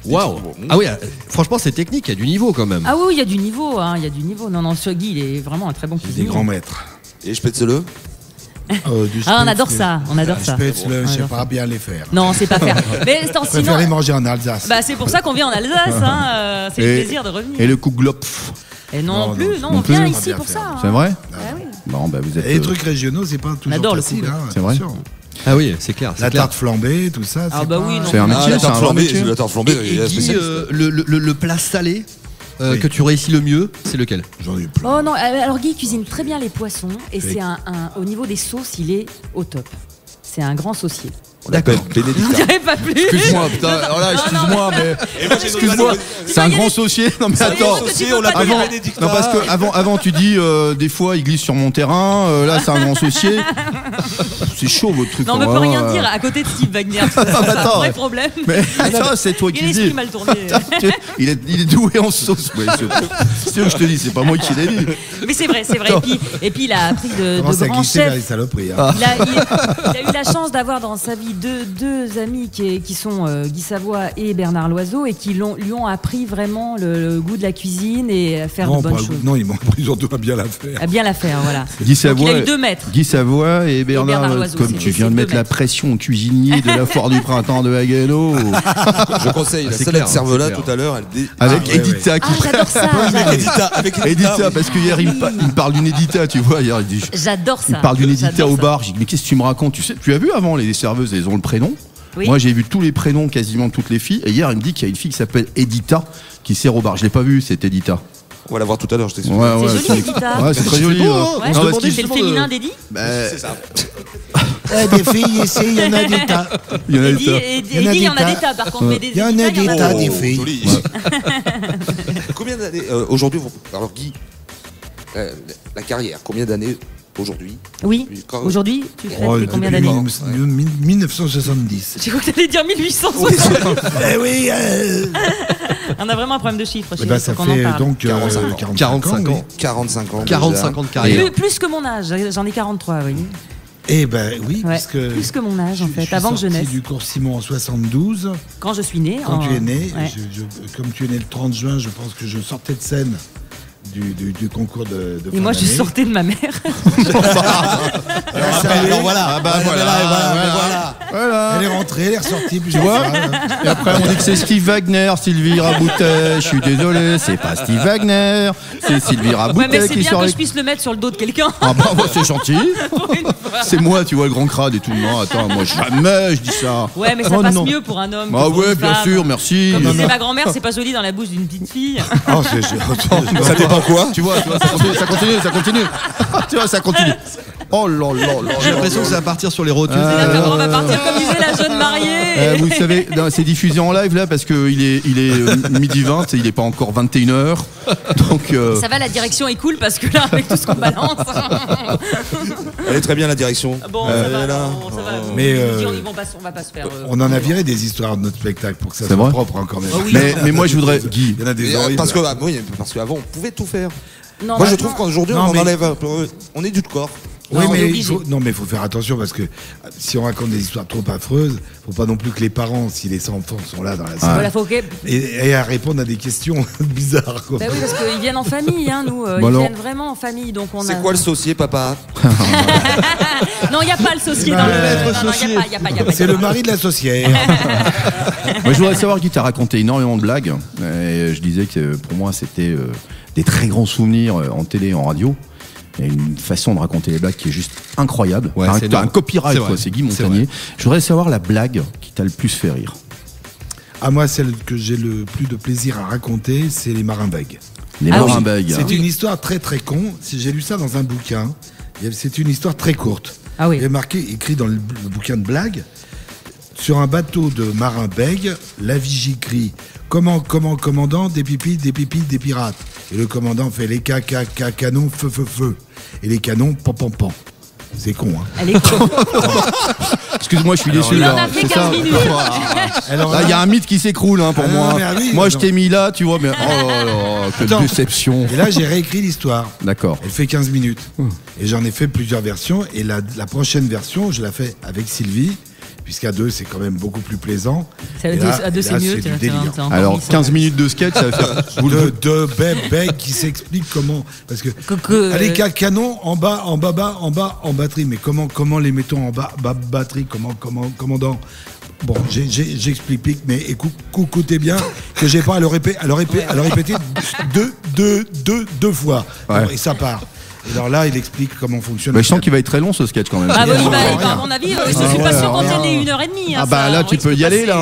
Speaker 3: Waouh! Ah oui, franchement, c'est technique, il y a du niveau quand même.
Speaker 2: Ah oui, il y a du niveau, il y a du niveau. Non, ce Guy, il est vraiment un très bon cuisinier.
Speaker 5: Des grands maîtres.
Speaker 4: Et Spätzle?
Speaker 2: On adore ça,
Speaker 5: Spätzle, je sais pas bien les faire.
Speaker 2: Non, c'est pas faire. Mais
Speaker 5: je préfère les manger en Alsace.
Speaker 2: C'est pour ça qu'on vient en Alsace, c'est le plaisir de revenir.
Speaker 6: Et le Kuglopf?
Speaker 2: Et non plus, on vient ici pour ça.
Speaker 6: C'est vrai?
Speaker 2: Oui.
Speaker 6: Bon, vous êtes.
Speaker 5: Et les trucs régionaux, c'est pas toujours facile.
Speaker 6: C'est vrai.
Speaker 3: Ah oui, c'est clair.
Speaker 5: La tarte flambée, tout ça.
Speaker 6: C'est un métier.
Speaker 4: La tarte flambée,
Speaker 3: le plat salé que tu réussis le mieux, c'est lequel?
Speaker 5: J'en ai plein.
Speaker 2: Oh non, alors Guy cuisine très bien les poissons et c'est au niveau des sauces, il est au top. c'est un grand saucier.
Speaker 4: On l'appelle
Speaker 2: Je
Speaker 4: Bénédicta.
Speaker 2: dirais pas plus.
Speaker 6: Excuse-moi, putain. Alors là, excuse-moi, mais. Excuse-moi. C'est un grand saucier. Non, mais attends.
Speaker 4: On l'appelle
Speaker 6: Avant,
Speaker 4: Bénédicta.
Speaker 6: non, parce que avant tu dis des fois il glisse sur mon terrain, là c'est un grand saucier. C'est chaud votre truc.
Speaker 2: Non, on ne peut
Speaker 6: vraiment,
Speaker 2: rien dire à côté de Steve Wagner. C'est un
Speaker 6: attends,
Speaker 2: vrai
Speaker 6: ouais.
Speaker 2: problème.
Speaker 6: Mais ça c'est toi qui
Speaker 2: Il
Speaker 6: le
Speaker 2: est
Speaker 6: dis.
Speaker 2: esprit mal tourné.
Speaker 6: Il est doué en sauce. Ouais, c'est ce que je te dis, c'est pas moi qui l'ai dit.
Speaker 2: Mais c'est vrai. Et puis il a appris de
Speaker 5: Commence à
Speaker 2: grands
Speaker 5: glisser vers les
Speaker 2: chefs.
Speaker 5: saloperies. Hein.
Speaker 2: Il a eu la chance d'avoir dans sa vie deux amis qui sont Guy Savoy et Bernard Loiseau et qui lui ont appris vraiment le goût de la cuisine et à faire de bonnes choses.
Speaker 5: Non, ils m'ont appris surtout à bien la faire.
Speaker 2: À bien la faire, voilà.
Speaker 6: Guy Savoy,
Speaker 2: Donc, il a eu 2 maîtres.
Speaker 6: Guy Savoy et Bernard
Speaker 2: Loiseau,
Speaker 6: comme
Speaker 2: c'est-
Speaker 6: tu
Speaker 2: c'est
Speaker 6: viens de
Speaker 2: deux
Speaker 6: mettre la
Speaker 2: maîtres.
Speaker 6: pression au cuisinier de la foire du printemps de Haguenau.
Speaker 4: Je conseille la
Speaker 6: c'est
Speaker 4: salade
Speaker 6: clair,
Speaker 4: Cervelat
Speaker 6: c'est clair.
Speaker 4: tout à l'heure.
Speaker 6: Avec
Speaker 5: ouais,
Speaker 6: Edita qui
Speaker 2: Ah, j'adore ça.
Speaker 4: Avec
Speaker 6: Edita, parce que hier il me parle d'une Edita, tu vois, hier il dit
Speaker 2: J'adore ça.
Speaker 6: il me parle d'une Edita
Speaker 2: J'adore
Speaker 6: au
Speaker 2: ça.
Speaker 6: bar. J'ai dit mais qu'est-ce que tu me racontes? Tu as vu avant les serveuses, elles ont le prénom.
Speaker 2: Oui.
Speaker 6: Moi j'ai vu tous les prénoms quasiment de toutes les filles. Et hier il me dit qu'il y a une fille qui s'appelle Edita qui sert au bar. Je l'ai pas vu, c'est Edita.
Speaker 4: On va la voir tout à l'heure, je t'explique.
Speaker 2: C'est joli, Edita.
Speaker 6: Ouais, c'est très joli.
Speaker 3: beau,
Speaker 6: ouais.
Speaker 3: hein.
Speaker 2: Ouais,
Speaker 6: Non, parce
Speaker 2: c'est
Speaker 6: qu'il-
Speaker 2: le féminin d'Eddie.
Speaker 4: C'est ça.
Speaker 5: Des filles ici, il y en a des tas.
Speaker 6: il y en a
Speaker 2: Eddie,
Speaker 6: des tas.
Speaker 2: il y en a des tas par contre. Mais des
Speaker 5: Il y en a
Speaker 2: Edita, il y en
Speaker 5: des
Speaker 2: a
Speaker 5: tas,
Speaker 2: pas.
Speaker 5: des filles.
Speaker 4: Joli. Combien d'années aujourd'hui alors Guy, la carrière, combien d'années aujourd'hui?
Speaker 2: Oui,
Speaker 4: Quand-
Speaker 2: aujourd'hui, tu fais
Speaker 5: Oh,
Speaker 2: combien
Speaker 5: depuis
Speaker 2: d'années
Speaker 5: 1970.
Speaker 2: J'ai cru que t'allais dire 1860.
Speaker 5: Eh oui,
Speaker 2: On a vraiment un problème de chiffres chez
Speaker 5: eh ben,
Speaker 2: nous,
Speaker 5: ça
Speaker 2: faut qu'on en
Speaker 5: fait
Speaker 2: parle.
Speaker 5: donc
Speaker 4: 45 ans.
Speaker 3: 45 ans.
Speaker 4: 45 ans.
Speaker 3: 45 ans de
Speaker 4: déjà.
Speaker 3: carrière.
Speaker 2: Plus que mon âge, j'en ai 43, oui.
Speaker 5: Eh ben oui,
Speaker 2: Ouais,
Speaker 5: puisque
Speaker 2: plus que mon âge en
Speaker 5: je
Speaker 2: fait,
Speaker 5: suis
Speaker 2: avant que je
Speaker 5: sorti
Speaker 2: naisse.
Speaker 5: du cours Simon en 72.
Speaker 2: Quand je suis née.
Speaker 5: Quand tu es né,
Speaker 2: Ouais.
Speaker 5: comme tu es né le 30 juin, je pense que je sortais de scène du concours de
Speaker 2: Et
Speaker 5: fin
Speaker 2: moi je
Speaker 5: d'année.
Speaker 2: sortais de ma mère.
Speaker 5: Alors voilà.
Speaker 6: Ah bah voilà. Voilà.
Speaker 5: Elle est rentrée, elle est ressortie, puis
Speaker 6: Tu vois Et après on dit que c'est Steve Wagner, Sylvie Raboutet. Je suis désolé, c'est pas Steve Wagner, c'est Sylvie
Speaker 2: Ouais, mais
Speaker 6: Raboutet
Speaker 2: c'est
Speaker 6: qui
Speaker 2: bien
Speaker 6: sort
Speaker 2: que
Speaker 6: les...
Speaker 2: je puisse le mettre sur le dos de quelqu'un.
Speaker 6: Ah bah ouais, c'est gentil.
Speaker 2: Pour une fois.
Speaker 6: C'est moi, tu vois, le grand crade et tout. Non, attends, moi jamais je dis ça.
Speaker 2: Ouais, mais ça
Speaker 6: Oh,
Speaker 2: passe
Speaker 6: non.
Speaker 2: mieux pour un homme.
Speaker 6: Ah
Speaker 2: que pour
Speaker 6: ouais,
Speaker 2: une
Speaker 6: bien
Speaker 2: femme.
Speaker 6: sûr, merci.
Speaker 2: Comme disait ma grand-mère, c'est pas joli dans la bouche d'une petite fille.
Speaker 5: Oh,
Speaker 4: Ça dépend quoi?
Speaker 6: Tu vois, ça continue. Tu vois, ça continue. Oh là là là.
Speaker 3: J'ai l'impression que ça va partir sur les rotures.
Speaker 2: Là, on va partir comme disait la jeune mariée.
Speaker 6: Vous savez, non, c'est diffusé en live là parce que il est midi 20 et il est pas encore 21h. Donc
Speaker 2: Ça va, la direction est cool parce que là, avec tout ce qu'on balance.
Speaker 4: Elle est très bien la direction.
Speaker 2: Bon, ça va,
Speaker 4: là.
Speaker 2: non, ça va.
Speaker 5: Mais,
Speaker 2: on va pas se faire.
Speaker 5: on en a viré des histoires de notre spectacle pour que ça
Speaker 6: C'est
Speaker 5: soit
Speaker 6: vrai
Speaker 5: propre hein, quand même.
Speaker 2: Oh oui.
Speaker 6: mais moi je voudrais Guy.
Speaker 5: Il y en a des
Speaker 4: Et,
Speaker 5: horribles.
Speaker 4: parce qu'avant on pouvait tout faire.
Speaker 2: Non,
Speaker 4: Moi je
Speaker 2: maintenant-
Speaker 4: trouve qu'aujourd'hui
Speaker 5: Non,
Speaker 4: on
Speaker 5: mais-
Speaker 4: enlève un peu. On est du corps.
Speaker 5: Oui,
Speaker 2: Non, on est
Speaker 5: mais
Speaker 2: obligé.
Speaker 5: il faut faire attention parce que si on raconte des histoires trop affreuses, faut pas non plus que les parents, si les enfants sont là dans la salle,
Speaker 2: Voilà, faut que-
Speaker 5: et à répondre à des questions bizarres. Quoi.
Speaker 2: Bah oui, parce qu'ils viennent en famille, hein, nous. Ils
Speaker 6: alors.
Speaker 2: viennent vraiment en famille, donc on a.
Speaker 4: C'est quoi le saucier, papa?
Speaker 2: Non, il n'y a pas le saucier dans le. Non, il n'y a pas.
Speaker 5: C'est le mari de l'associé.
Speaker 6: Moi je voudrais savoir Guy, t'as raconté énormément de blagues. Et je disais que pour moi c'était des très grands souvenirs en télé et en radio. Il y a une façon de raconter les blagues qui est juste incroyable.
Speaker 3: Ouais,
Speaker 6: T'as
Speaker 3: c'est
Speaker 6: un
Speaker 3: énorme.
Speaker 6: copyright,
Speaker 3: C'est
Speaker 6: quoi.
Speaker 3: vrai.
Speaker 6: C'est Guy
Speaker 3: C'est
Speaker 6: Montagnier. Je voudrais savoir la blague qui t'a le plus fait rire.
Speaker 5: À moi, celle que j'ai le plus de plaisir à raconter, c'est les marins bègues.
Speaker 6: Les
Speaker 2: Ah oui.
Speaker 6: marins bègues.
Speaker 5: C'est une histoire très très con. Si j'ai lu ça dans un bouquin, c'est une histoire très courte.
Speaker 2: Ah oui.
Speaker 5: Il est marqué, écrit dans le bouquin de blagues, sur un bateau de marins bègues, la vigie crie commandant, des pipis, des pirates. Et le commandant fait les canons, feu. Et les canons, pan. C'est con, hein.
Speaker 2: Elle est con.
Speaker 6: Excuse-moi, je suis déçu.
Speaker 2: il en
Speaker 6: là.
Speaker 2: a fait
Speaker 6: C'est
Speaker 2: 15
Speaker 6: ça.
Speaker 2: minutes.
Speaker 5: Alors
Speaker 6: Là, il y a un mythe qui s'écroule hein, pour
Speaker 5: Ah,
Speaker 6: moi.
Speaker 5: non, mais ah oui,
Speaker 6: moi, je
Speaker 5: non.
Speaker 6: t'ai mis là, tu vois, mais oh là là, quelle
Speaker 5: Attends.
Speaker 6: déception.
Speaker 5: Et là, j'ai réécrit l'histoire.
Speaker 6: D'accord.
Speaker 5: Elle fait 15 minutes. Et j'en ai fait plusieurs versions. Et la prochaine version, je la fais avec Sylvie, puisqu'à deux, c'est quand même beaucoup plus plaisant.
Speaker 2: Ça,
Speaker 5: Et là-
Speaker 2: à deux,
Speaker 5: et
Speaker 2: c'est
Speaker 5: là,
Speaker 2: mieux.
Speaker 5: c'est
Speaker 2: t'es-
Speaker 5: du
Speaker 2: t'es-
Speaker 5: délire.
Speaker 2: t'es encore
Speaker 6: Alors,
Speaker 2: mis ça.
Speaker 6: 15 minutes de sketch, ça va faire. Vous le-
Speaker 5: De bègues qui s'expliquent comment. Parce que.
Speaker 2: Que-
Speaker 5: Allez, canons en bas, en batterie. Mais comment les mettons en bas, batterie? Commandant? Bon, j'explique, mais écoutez bien que j'ai pas à le répéter deux fois.
Speaker 6: Ouais.
Speaker 5: Et ça part. alors là, il explique comment fonctionne.
Speaker 6: Je sens qu'il va être très long ce sketch quand même.
Speaker 2: Ah oui, à mon avis, je suis pas sûr qu'on tienne les 1h30.
Speaker 6: Ah bah là, tu peux y aller là.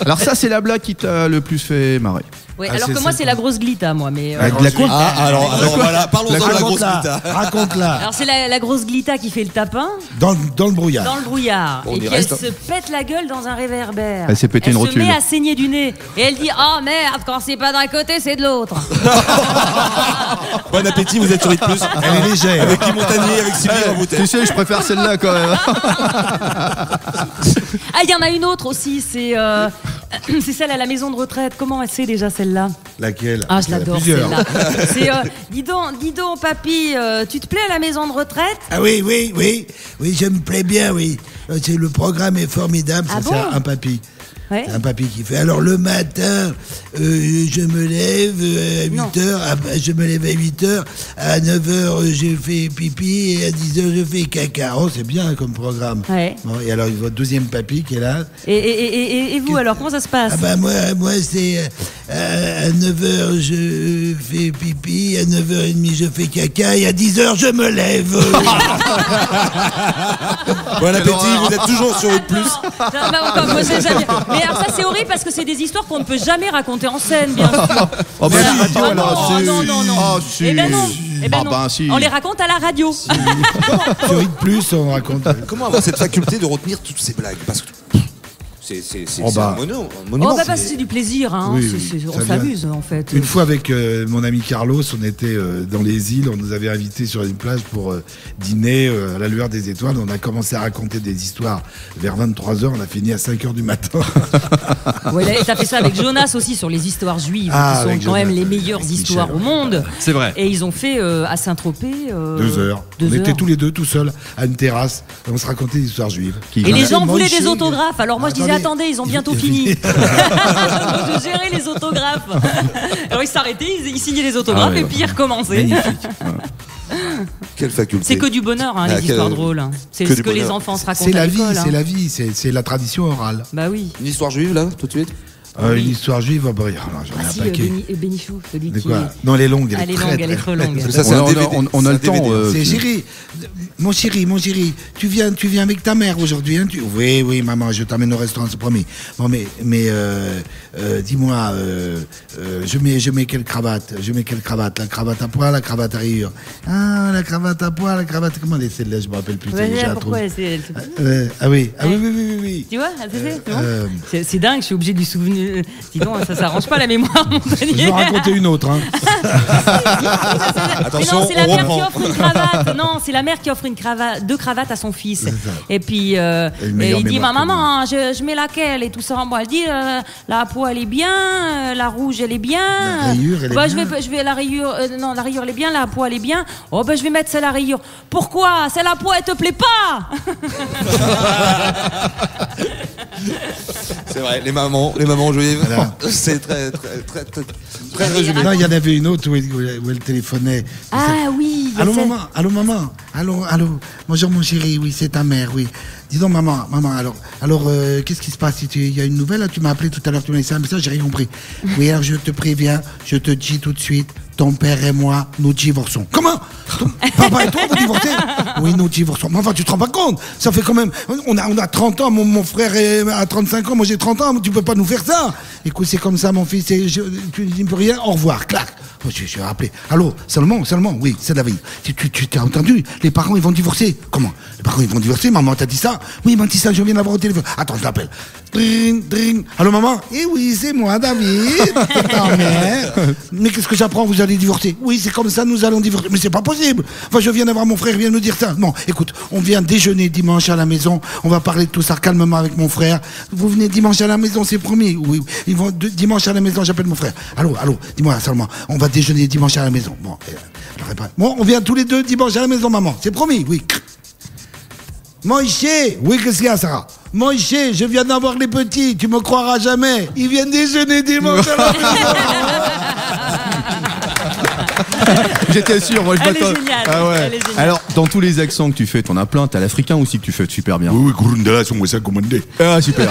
Speaker 6: Alors ça, c'est la blague qui t'a le plus fait marrer.
Speaker 2: Oui, alors que moi, c'est la grosse glita, moi. Mais,
Speaker 5: la quoi
Speaker 4: alors voilà, parlons-en de la grosse glita.
Speaker 5: Raconte-la.
Speaker 2: Alors, c'est la grosse glita qui fait le tapin.
Speaker 5: Dans le brouillard.
Speaker 2: Dans le brouillard.
Speaker 4: On
Speaker 2: et
Speaker 4: y
Speaker 2: puis
Speaker 4: reste.
Speaker 2: elle se pète la gueule dans un réverbère.
Speaker 6: Elle s'est pété une rotule.
Speaker 2: Elle se met à saigner du nez. Et elle dit oh merde, quand c'est pas d'un côté, c'est de l'autre.
Speaker 4: Bon appétit, vous êtes sur Hit Plus.
Speaker 5: Elle est légère.
Speaker 4: Avec Guy Montagnier, avec Sylvie Raboutet.
Speaker 6: Tu sais, je préfère celle-là quand même.
Speaker 2: Ah, il y en a une autre aussi, c'est celle à la maison de retraite. Comment c'est déjà celle-là?
Speaker 5: Laquelle?
Speaker 2: Ah, je l'adore
Speaker 5: Plusieurs.
Speaker 2: celle-là. C'est dis donc, papy, tu te plais à la maison de retraite?
Speaker 7: Ah oui, je me plais bien, oui. Le programme est formidable,
Speaker 2: Ah
Speaker 7: ça
Speaker 2: bon
Speaker 7: c'est un papy.
Speaker 2: Ouais.
Speaker 7: C'est un papy qui fait. Alors le matin, je me lève à 8h, je me lève à 8h, à 9h je fais pipi et à 10h je fais caca. Oh, c'est bien comme programme.
Speaker 2: Ouais.
Speaker 7: Bon, et alors votre deuxième papy qui est là.
Speaker 2: Et vous, alors, comment ça se passe?
Speaker 7: Ah bah moi c'est à 9h je fais pipi, à 9h30 je fais caca et à 10h je me lève.
Speaker 4: Bon appétit, vous êtes toujours sur Hit Plus.
Speaker 2: Moi, j'ai jamais... Mais alors ça c'est horrible parce que c'est des histoires qu'on ne peut jamais raconter en scène, bien sûr.
Speaker 6: Oh bah
Speaker 2: Voilà.
Speaker 6: si, radio,
Speaker 2: Ah
Speaker 6: alors, si.
Speaker 2: non.
Speaker 6: Ah, si.
Speaker 2: Eh ben non.
Speaker 6: Ah bah si.
Speaker 2: On les raconte à la radio.
Speaker 5: Sur Hit Plus, on raconte.
Speaker 4: Comment avoir cette faculté de retenir toutes ces blagues? Parce que c'est un monument.
Speaker 2: Oh bah parce que c'est du plaisir, hein.
Speaker 5: Oui,
Speaker 2: On
Speaker 5: ça
Speaker 2: s'amuse en fait.
Speaker 5: Une fois avec mon ami Carlos, on était dans les îles, on nous avait invités sur une plage pour dîner à la lueur des étoiles. On a commencé à raconter des histoires vers 23h, on a fini à 5h du matin.
Speaker 2: Ouais, t'as fait ça avec Jonas aussi sur les histoires juives,
Speaker 5: Ah,
Speaker 2: qui sont
Speaker 5: avec
Speaker 2: quand même
Speaker 5: Jonas,
Speaker 2: les meilleures
Speaker 5: avec
Speaker 2: histoires
Speaker 5: Michel.
Speaker 3: Ah,
Speaker 2: au monde.
Speaker 3: C'est vrai.
Speaker 2: Et ils ont fait à Saint-Tropez
Speaker 5: 2 heures. On était tous les deux tout seuls à une terrasse et on se racontait des histoires juives.
Speaker 2: Et les gens voulaient
Speaker 5: Moïse,
Speaker 2: des autographes. Alors moi je disais attendez, ils ont bientôt fini. Donc je gérais les autographes. Alors ils s'arrêtaient, ils signaient les autographes et puis ils recommençaient.
Speaker 4: Quelle faculté.
Speaker 2: C'est que du bonheur, hein, les histoires drôles. C'est ce que les enfants se racontent
Speaker 5: C'est
Speaker 2: à
Speaker 5: la vie,
Speaker 2: l'école.
Speaker 5: c'est la vie, c'est la tradition orale.
Speaker 2: Bah oui.
Speaker 4: Une histoire juive là, tout de suite?
Speaker 5: Une histoire juive, oh, bah, j'en ai
Speaker 2: Ah
Speaker 5: un
Speaker 2: si,
Speaker 5: paquet.
Speaker 2: Bénichou, celui
Speaker 5: De
Speaker 2: qui...
Speaker 5: quoi? Non, elle est longue,
Speaker 2: Elle est longue, elle est trop longue.
Speaker 4: Ça, c'est un DVD.
Speaker 6: On a le temps.
Speaker 5: C'est chéri, mon chéri, tu viens avec ta mère aujourd'hui, hein, Oui, maman, je t'amène au restaurant, c'est promis. Bon, mais dis-moi, je mets quelle cravate? La cravate à pois, la cravate à rayures. Ah, la cravate à pois, la cravate, comment elle est celle-là? Je me rappelle plus.
Speaker 2: Ouais,
Speaker 5: j'ai un
Speaker 2: pourquoi
Speaker 5: trou.
Speaker 2: c'est...
Speaker 5: Oui.
Speaker 2: Tu vois, c'est dingue, je suis obligé de lui souvenir. Dis donc, ça s'arrange pas la mémoire, mon
Speaker 5: Je vais en raconter une autre. Hein.
Speaker 4: Attention,
Speaker 2: non, c'est la
Speaker 4: on
Speaker 2: mère
Speaker 4: reprend.
Speaker 2: qui offre une cravate. Non, c'est la mère qui offre deux cravates à son fils. Et puis il dit ma maman, je mets laquelle et tout ça. Bon, elle dit la peau elle est bien, la rouge elle est bien.
Speaker 5: La rayure elle est bien.
Speaker 2: Je vais la rayure. Non, la rayure elle est bien, la peau elle est bien. Oh je vais mettre celle à rayure. Pourquoi? Celle à peau elle te plaît pas?
Speaker 4: C'est vrai, les mamans juives.
Speaker 5: Voilà.
Speaker 4: C'est très résumé.
Speaker 5: Non, il y en avait une autre où elle téléphonait.
Speaker 2: Ah oui.
Speaker 5: Allô maman. Allô. Bonjour mon chéri, oui, c'est ta mère, oui. Dis donc maman, alors qu'est-ce qui se passe? Il y a une nouvelle, là, tu m'as appelé tout à l'heure, tu m'as laissé un message, j'ai rien compris. Oui, alors je te préviens, je te dis tout de suite, ton père et moi, nous divorçons. Comment? Papa et toi, vous divorcez? Oui, nous divorçons. Mais enfin, tu te rends pas compte? Ça fait quand même, on a 30 ans, mon frère a 35 ans, moi j'ai 30 ans, tu peux pas nous faire ça. Écoute, c'est comme ça, mon fils, tu ne peux rien, au revoir, clac. Je vais rappeler. Allô, Salomon, oui, c'est David. Tu t'as entendu? Les parents, ils vont divorcer. Comment? Les parents, ils vont divorcer? Maman t'a dit ça? Oui, il m'a dit ça, je viens de l'avoir au téléphone. Attends, je l'appelle. Dring. Allô, maman? Eh oui, c'est moi, David. C'est ta mère. Mais qu'est-ce que j'apprends? Vous allez divorcer? Oui, c'est comme ça, nous allons divorcer. Mais c'est pas possible. Enfin, je viens d'avoir mon frère, il vient de me dire ça. Non, écoute, on vient déjeuner dimanche à la maison. On va parler de tout ça calmement avec mon frère. Vous venez dimanche à la maison, c'est promis. Oui, ils vont dimanche à la maison, j'appelle mon frère. Allô, dis-moi seulement. On va déjeuner dimanche à la maison. Bon, on vient tous les deux dimanche à la maison, maman. C'est promis, oui. Moïse, oui, qu'est-ce qu'il y a, Sarah? Moïse, je viens d'avoir les petits, tu me croiras jamais. Ils viennent déjeuner dimanche à la maison.
Speaker 6: J'étais sûr, moi je
Speaker 2: Elle est
Speaker 6: m'attends.
Speaker 2: géniale,
Speaker 6: Ah ouais.
Speaker 2: elle est géniale.
Speaker 6: Alors, dans tous les accents que tu fais, t'en as plein. T'as l'africain aussi que tu fais super bien.
Speaker 5: Oui, Gurundala, c'est moi ça commandé.
Speaker 6: Ah, super.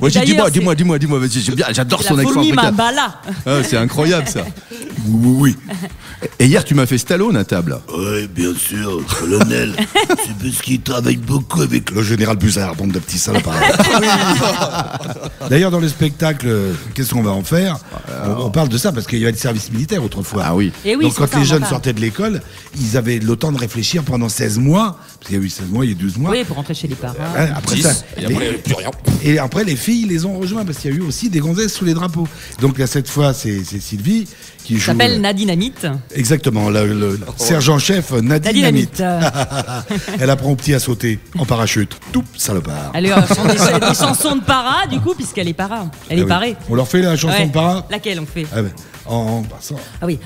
Speaker 6: Ouais,
Speaker 2: D'ailleurs,
Speaker 6: dis-moi, vas-y, j'aime bien, j'adore son
Speaker 2: La
Speaker 6: accent
Speaker 2: fourmi
Speaker 6: africain.
Speaker 2: Mambala.
Speaker 6: Ah, c'est incroyable ça.
Speaker 5: Oui.
Speaker 6: Et hier, tu m'as fait Stallone à table.
Speaker 7: Oui, bien sûr, colonel. C'est parce qu'il travaille beaucoup avec le général Buzard, bande de petits salopards.
Speaker 5: D'ailleurs, dans le spectacle, qu'est-ce qu'on va en faire? On parle de ça parce qu'il y avait le service militaire autrefois.
Speaker 6: Ah oui.
Speaker 2: Et oui,
Speaker 5: Donc
Speaker 2: c'est
Speaker 5: quand
Speaker 2: ça,
Speaker 5: les
Speaker 2: on en
Speaker 5: jeunes
Speaker 2: parle.
Speaker 5: sortaient de l'école, ils avaient le temps de réfléchir pendant 16 mois. Parce qu'il y a eu 16 mois, il y a eu 12 mois.
Speaker 2: Oui, pour rentrer chez les parents.
Speaker 5: Ouais, après
Speaker 4: 10,
Speaker 5: ça,
Speaker 4: et après, plus rien.
Speaker 5: et après, les filles les ont rejoints parce qu'il y a eu aussi des gonzesses sous les drapeaux. Donc là, cette fois, c'est Sylvie qui joue.
Speaker 2: S'appelle Nadinamite.
Speaker 5: Exactement, le sergent-chef Nadine
Speaker 2: Nadinamite.
Speaker 5: Elle apprend au petit à sauter en parachute. Tout salopard.
Speaker 2: Elle chante des chansons de para, du coup, puisqu'elle est para. Elle
Speaker 5: Ah
Speaker 2: est
Speaker 5: oui.
Speaker 2: parée.
Speaker 5: On leur fait la chanson
Speaker 2: Ouais.
Speaker 5: de para.
Speaker 2: Laquelle on fait?
Speaker 5: Ah ouais. En passant.
Speaker 2: Ah oui.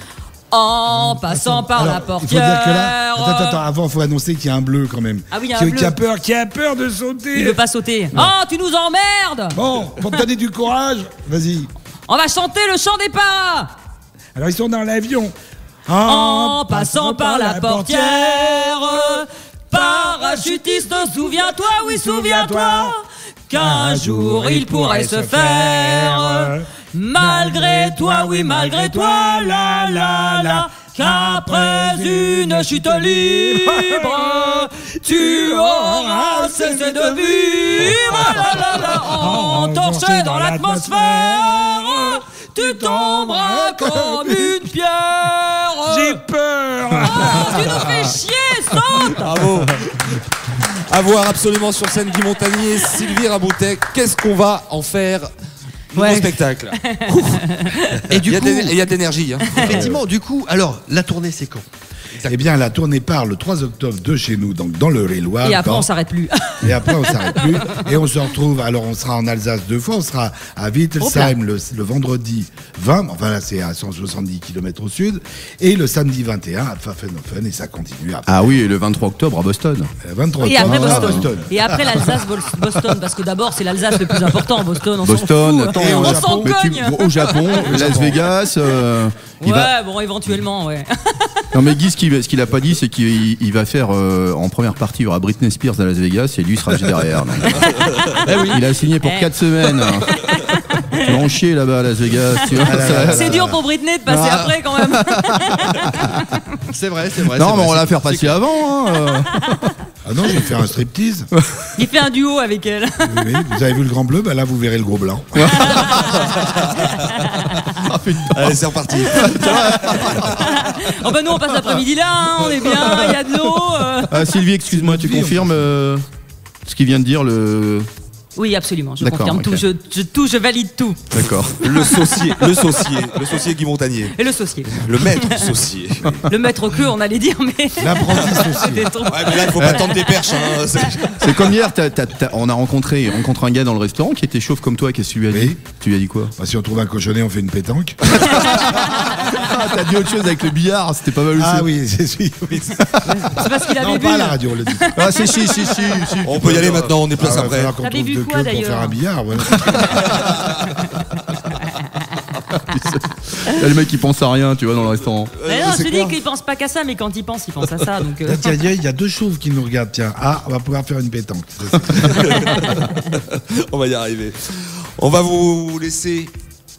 Speaker 2: En passant par
Speaker 5: Alors,
Speaker 2: la
Speaker 5: il faut
Speaker 2: portière.
Speaker 5: dire que là, attends, avant, il faut annoncer qu'il y a un bleu quand même.
Speaker 2: Ah oui, il y a un
Speaker 5: qui,
Speaker 2: bleu.
Speaker 5: qui a peur de sauter.
Speaker 2: Il veut pas sauter. Oh, tu nous emmerdes!
Speaker 5: Bon, pour te donner du courage, vas-y.
Speaker 2: On va chanter le chant des paras!
Speaker 5: Alors ils sont dans l'avion.
Speaker 2: En passant par la portière, parachutiste, souviens-toi, oui, souviens-toi, qu'un jour il pourrait se faire, malgré toi, oui, malgré toi, la la la, qu'après une chute libre, tu auras cessé de vivre, la la la, entorché dans l'atmosphère, tu tomberas comme une pierre.
Speaker 5: J'ai peur.
Speaker 2: Oh, tu nous fais chier, saute!
Speaker 4: Bravo. À voir absolument sur scène Guy Montagnier, Sylvie Raboutet. Qu'est-ce qu'on va en faire? Nouveau
Speaker 2: Ouais.
Speaker 4: spectacle.
Speaker 3: Et du coup,
Speaker 4: Il y a de l'énergie. Hein.
Speaker 3: effectivement, du coup, alors, la tournée, c'est quand?
Speaker 5: Eh bien, la tournée part le 3 octobre de chez nous, donc dans le Réloir.
Speaker 2: Et après, on s'arrête plus.
Speaker 5: Et après, on s'arrête plus. Et on se retrouve, alors on sera en Alsace 2 fois, on sera à Wittelsheim le vendredi 20, enfin là c'est à 170 km au sud, et le samedi 21 à Pfaffenhofen, et ça continue après.
Speaker 6: Ah oui, et le 23 octobre à Boston.
Speaker 5: 23
Speaker 2: Et après
Speaker 5: octobre à
Speaker 2: Boston. Et après l'Alsace, Boston. Parce que d'abord, c'est l'Alsace le plus important. Boston, on s'en
Speaker 6: Boston,
Speaker 2: fout.
Speaker 6: attends,
Speaker 5: Et au
Speaker 2: on
Speaker 5: Japon.
Speaker 2: s'en
Speaker 6: Mais
Speaker 2: cogne.
Speaker 6: au Japon, Las Vegas. Il
Speaker 2: Ouais,
Speaker 6: va...
Speaker 2: bon, éventuellement, ouais.
Speaker 6: Non mais Guy, ce qu'il a pas dit, c'est qu'il va faire en première partie, il y aura Britney Spears à Las Vegas et lui sera juste derrière. Donc. Il a signé pour 4 semaines. Tu vas en chier là-bas à Las Vegas. Tu vois, ça-
Speaker 2: C'est dur pour Britney de passer
Speaker 6: Ah.
Speaker 2: après quand même.
Speaker 3: C'est vrai, c'est vrai.
Speaker 6: Non,
Speaker 3: c'est
Speaker 6: mais
Speaker 3: vrai,
Speaker 6: on va la
Speaker 3: c'est-
Speaker 6: faire passer avant. Hein.
Speaker 5: Ah non, je vais faire un striptease.
Speaker 2: Il fait un duo avec elle.
Speaker 5: Oui, vous avez vu le grand bleu, bah là vous verrez le gros blanc.
Speaker 4: Allez, c'est reparti.
Speaker 2: Oh bah nous, on passe l'après-midi là, hein, on est bien, il y a de l'eau.
Speaker 6: Ah, Sylvie, excuse-moi, tu confirmes ce qu'il vient de dire le.
Speaker 2: Oui, absolument, je
Speaker 6: D'accord,
Speaker 2: confirme
Speaker 6: ok.
Speaker 2: tout, je valide tout.
Speaker 6: D'accord.
Speaker 4: Le saucier Guy Montagnier.
Speaker 2: Et le saucier.
Speaker 4: Le maître saucier.
Speaker 2: Le maître queue, on allait dire, mais.
Speaker 5: L'apprenti saucier.
Speaker 2: C'était trop.
Speaker 4: Ouais, mais là, il faut pas tendre des perches. Hein.
Speaker 6: C'est comme hier, on a rencontré un gars dans le restaurant qui était chauve comme toi. Qu'est-ce que tu lui as dit?
Speaker 5: Oui.
Speaker 6: Tu lui as dit quoi?
Speaker 5: Bah, si on trouve un cochonnet, on fait une pétanque.
Speaker 6: Ah, t'as dit autre chose avec le billard, c'était pas mal aussi.
Speaker 5: Ah oui, c'est sûr. Oui.
Speaker 2: C'est parce qu'il avait
Speaker 5: Non,
Speaker 2: bu.
Speaker 5: pas à la radio, on le dit.
Speaker 6: Ah, si.
Speaker 4: On peut y aller maintenant, on est place
Speaker 5: Ah,
Speaker 4: après.
Speaker 5: il va falloir qu'on
Speaker 2: T'avais
Speaker 5: trouve
Speaker 2: vu
Speaker 5: deux
Speaker 2: quoi,
Speaker 5: queues pour
Speaker 2: d'ailleurs
Speaker 5: faire un billard. Voilà.
Speaker 6: Là, le mec il pense à rien, tu vois, dans le restaurant.
Speaker 2: Mais non, je
Speaker 4: c'est
Speaker 2: te dis
Speaker 4: quoi
Speaker 2: qu'il pense pas qu'à ça, mais quand il pense à ça. Donc,
Speaker 5: Là, tiens, il y a deux chauves qui nous regardent. Tiens, ah, on va pouvoir faire une pétanque.
Speaker 4: On va y arriver. On va vous laisser.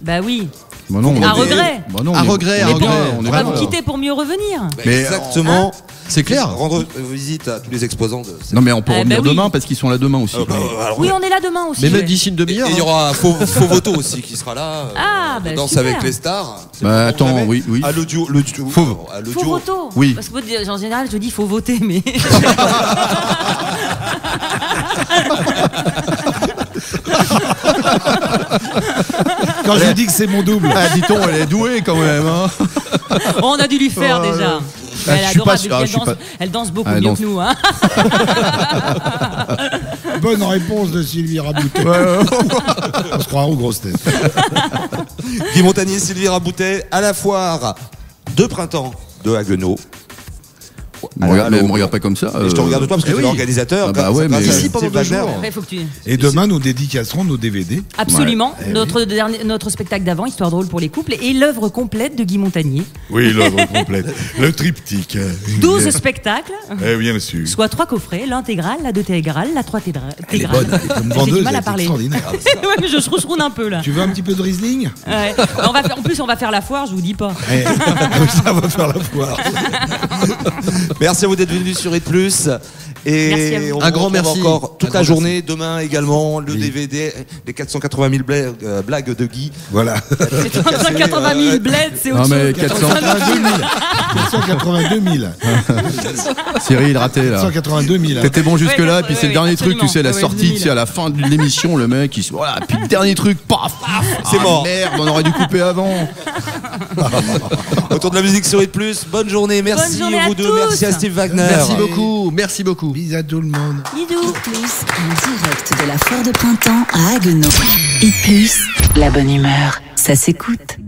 Speaker 2: Bah oui.
Speaker 6: Bah non,
Speaker 2: À regret.
Speaker 6: Bah non,
Speaker 3: À
Speaker 6: on est-
Speaker 3: regret,
Speaker 6: on
Speaker 3: à
Speaker 6: est
Speaker 3: regret.
Speaker 6: bien,
Speaker 2: On va
Speaker 6: vraiment-
Speaker 2: vous quitter pour mieux revenir.
Speaker 6: Mais,
Speaker 4: Exactement.
Speaker 3: C'est clair.
Speaker 4: Rendre visite à tous les exposants de cette.
Speaker 6: Non mais on peut
Speaker 2: Eh
Speaker 6: revenir
Speaker 2: bah oui.
Speaker 6: demain parce qu'ils sont là demain aussi.
Speaker 4: Alors,
Speaker 2: Oui, on est là demain aussi.
Speaker 3: Mais même
Speaker 2: ouais.
Speaker 3: d'ici une
Speaker 4: Et
Speaker 3: demi-heure.
Speaker 4: il y
Speaker 3: hein.
Speaker 4: aura Faux Voto aussi qui sera là.
Speaker 2: Ah, bah,
Speaker 4: Danse
Speaker 2: super.
Speaker 4: avec les stars. C'est
Speaker 6: Bah,
Speaker 4: pas
Speaker 6: attends,
Speaker 4: jamais.
Speaker 6: oui.
Speaker 4: À l'audio.
Speaker 6: Faux.
Speaker 4: À
Speaker 2: Faut
Speaker 4: l'audio.
Speaker 2: voter.
Speaker 6: Oui.
Speaker 2: Parce que en général, je dis faut voter, mais.
Speaker 5: Quand je dis que c'est mon double.
Speaker 6: Ah, dit-on, elle est douée quand même. Hein.
Speaker 2: On a dû lui faire déjà.
Speaker 6: Ah,
Speaker 2: Elle
Speaker 6: je suis pas
Speaker 2: adorable,
Speaker 6: sûr,
Speaker 2: elle,
Speaker 6: je suis
Speaker 2: danse,
Speaker 6: pas-
Speaker 2: elle danse beaucoup
Speaker 6: Ah, elle
Speaker 2: mieux
Speaker 6: danse.
Speaker 2: que nous. Hein.
Speaker 5: Bonne réponse de Sylvie Raboutet. On se croira aux grosses têtes.
Speaker 4: Guy Montagnier, Sylvie Raboutet à la foire de printemps de Haguenau.
Speaker 6: Me regarde pas comme ça.
Speaker 4: Je te regarde toi parce que tu es l'organisateur.
Speaker 6: Ah bah ouais, mais
Speaker 3: ici pendant 2 jours.
Speaker 2: Après, faut que tu...
Speaker 5: Et demain, nous dédicacerons nos DVD.
Speaker 2: Absolument.
Speaker 5: Ouais.
Speaker 2: Notre spectacle d'avant, Histoire drôle pour les couples, et l'œuvre complète de Guy Montagnier.
Speaker 5: Oui, l'œuvre complète. Le triptyque.
Speaker 2: 12 spectacles.
Speaker 5: Bien sûr.
Speaker 2: Soit 3 coffrets, l'intégrale, la 2 intégrale, la 3 intégrale.
Speaker 5: Elle est bonne, elle est comme
Speaker 2: J'ai
Speaker 5: vendeuse,
Speaker 2: du mal
Speaker 5: elle
Speaker 2: à
Speaker 5: est
Speaker 2: parler.
Speaker 5: extraordinaire.
Speaker 2: Ouais, mais je roule un peu là.
Speaker 5: Tu veux un petit peu de Riesling?
Speaker 2: Ouais. En plus, on va faire la foire, je vous dis pas.
Speaker 5: Ça va faire la foire.
Speaker 4: Merci à vous d'être venus sur Hit Plus. Et
Speaker 2: Merci à vous.
Speaker 3: Un grand merci.
Speaker 4: Encore toute la journée, demain également, le DVD, les 480 000 blagues de Guy.
Speaker 5: Voilà.
Speaker 2: 380 000 bleds, c'est autre
Speaker 6: Non, mais
Speaker 2: chose.
Speaker 5: 482 000.
Speaker 6: Cyril, raté là.
Speaker 5: 482 000.
Speaker 6: T'étais bon jusque-là,
Speaker 2: Ouais,
Speaker 6: puis c'est
Speaker 2: ouais,
Speaker 6: le dernier truc, tu sais, la
Speaker 2: absolument.
Speaker 6: sortie,
Speaker 2: Ouais,
Speaker 6: tu sais, à la fin de l'émission, le mec, il se. Voilà, puis le dernier truc, paf,
Speaker 4: C'est mort.
Speaker 6: Merde, on aurait dû couper avant.
Speaker 4: Autour de la musique sur Hit Plus. Bonne journée, merci
Speaker 2: Bonne journée
Speaker 4: à vous
Speaker 2: à
Speaker 4: deux,
Speaker 2: tous.
Speaker 4: merci à Steve Wagner.
Speaker 3: Merci beaucoup, merci beaucoup.
Speaker 5: Bisous à tout le monde.
Speaker 2: Bidou.
Speaker 1: Plus, en direct de la foire de printemps à Haguenau. Hit Plus, la bonne humeur, ça s'écoute.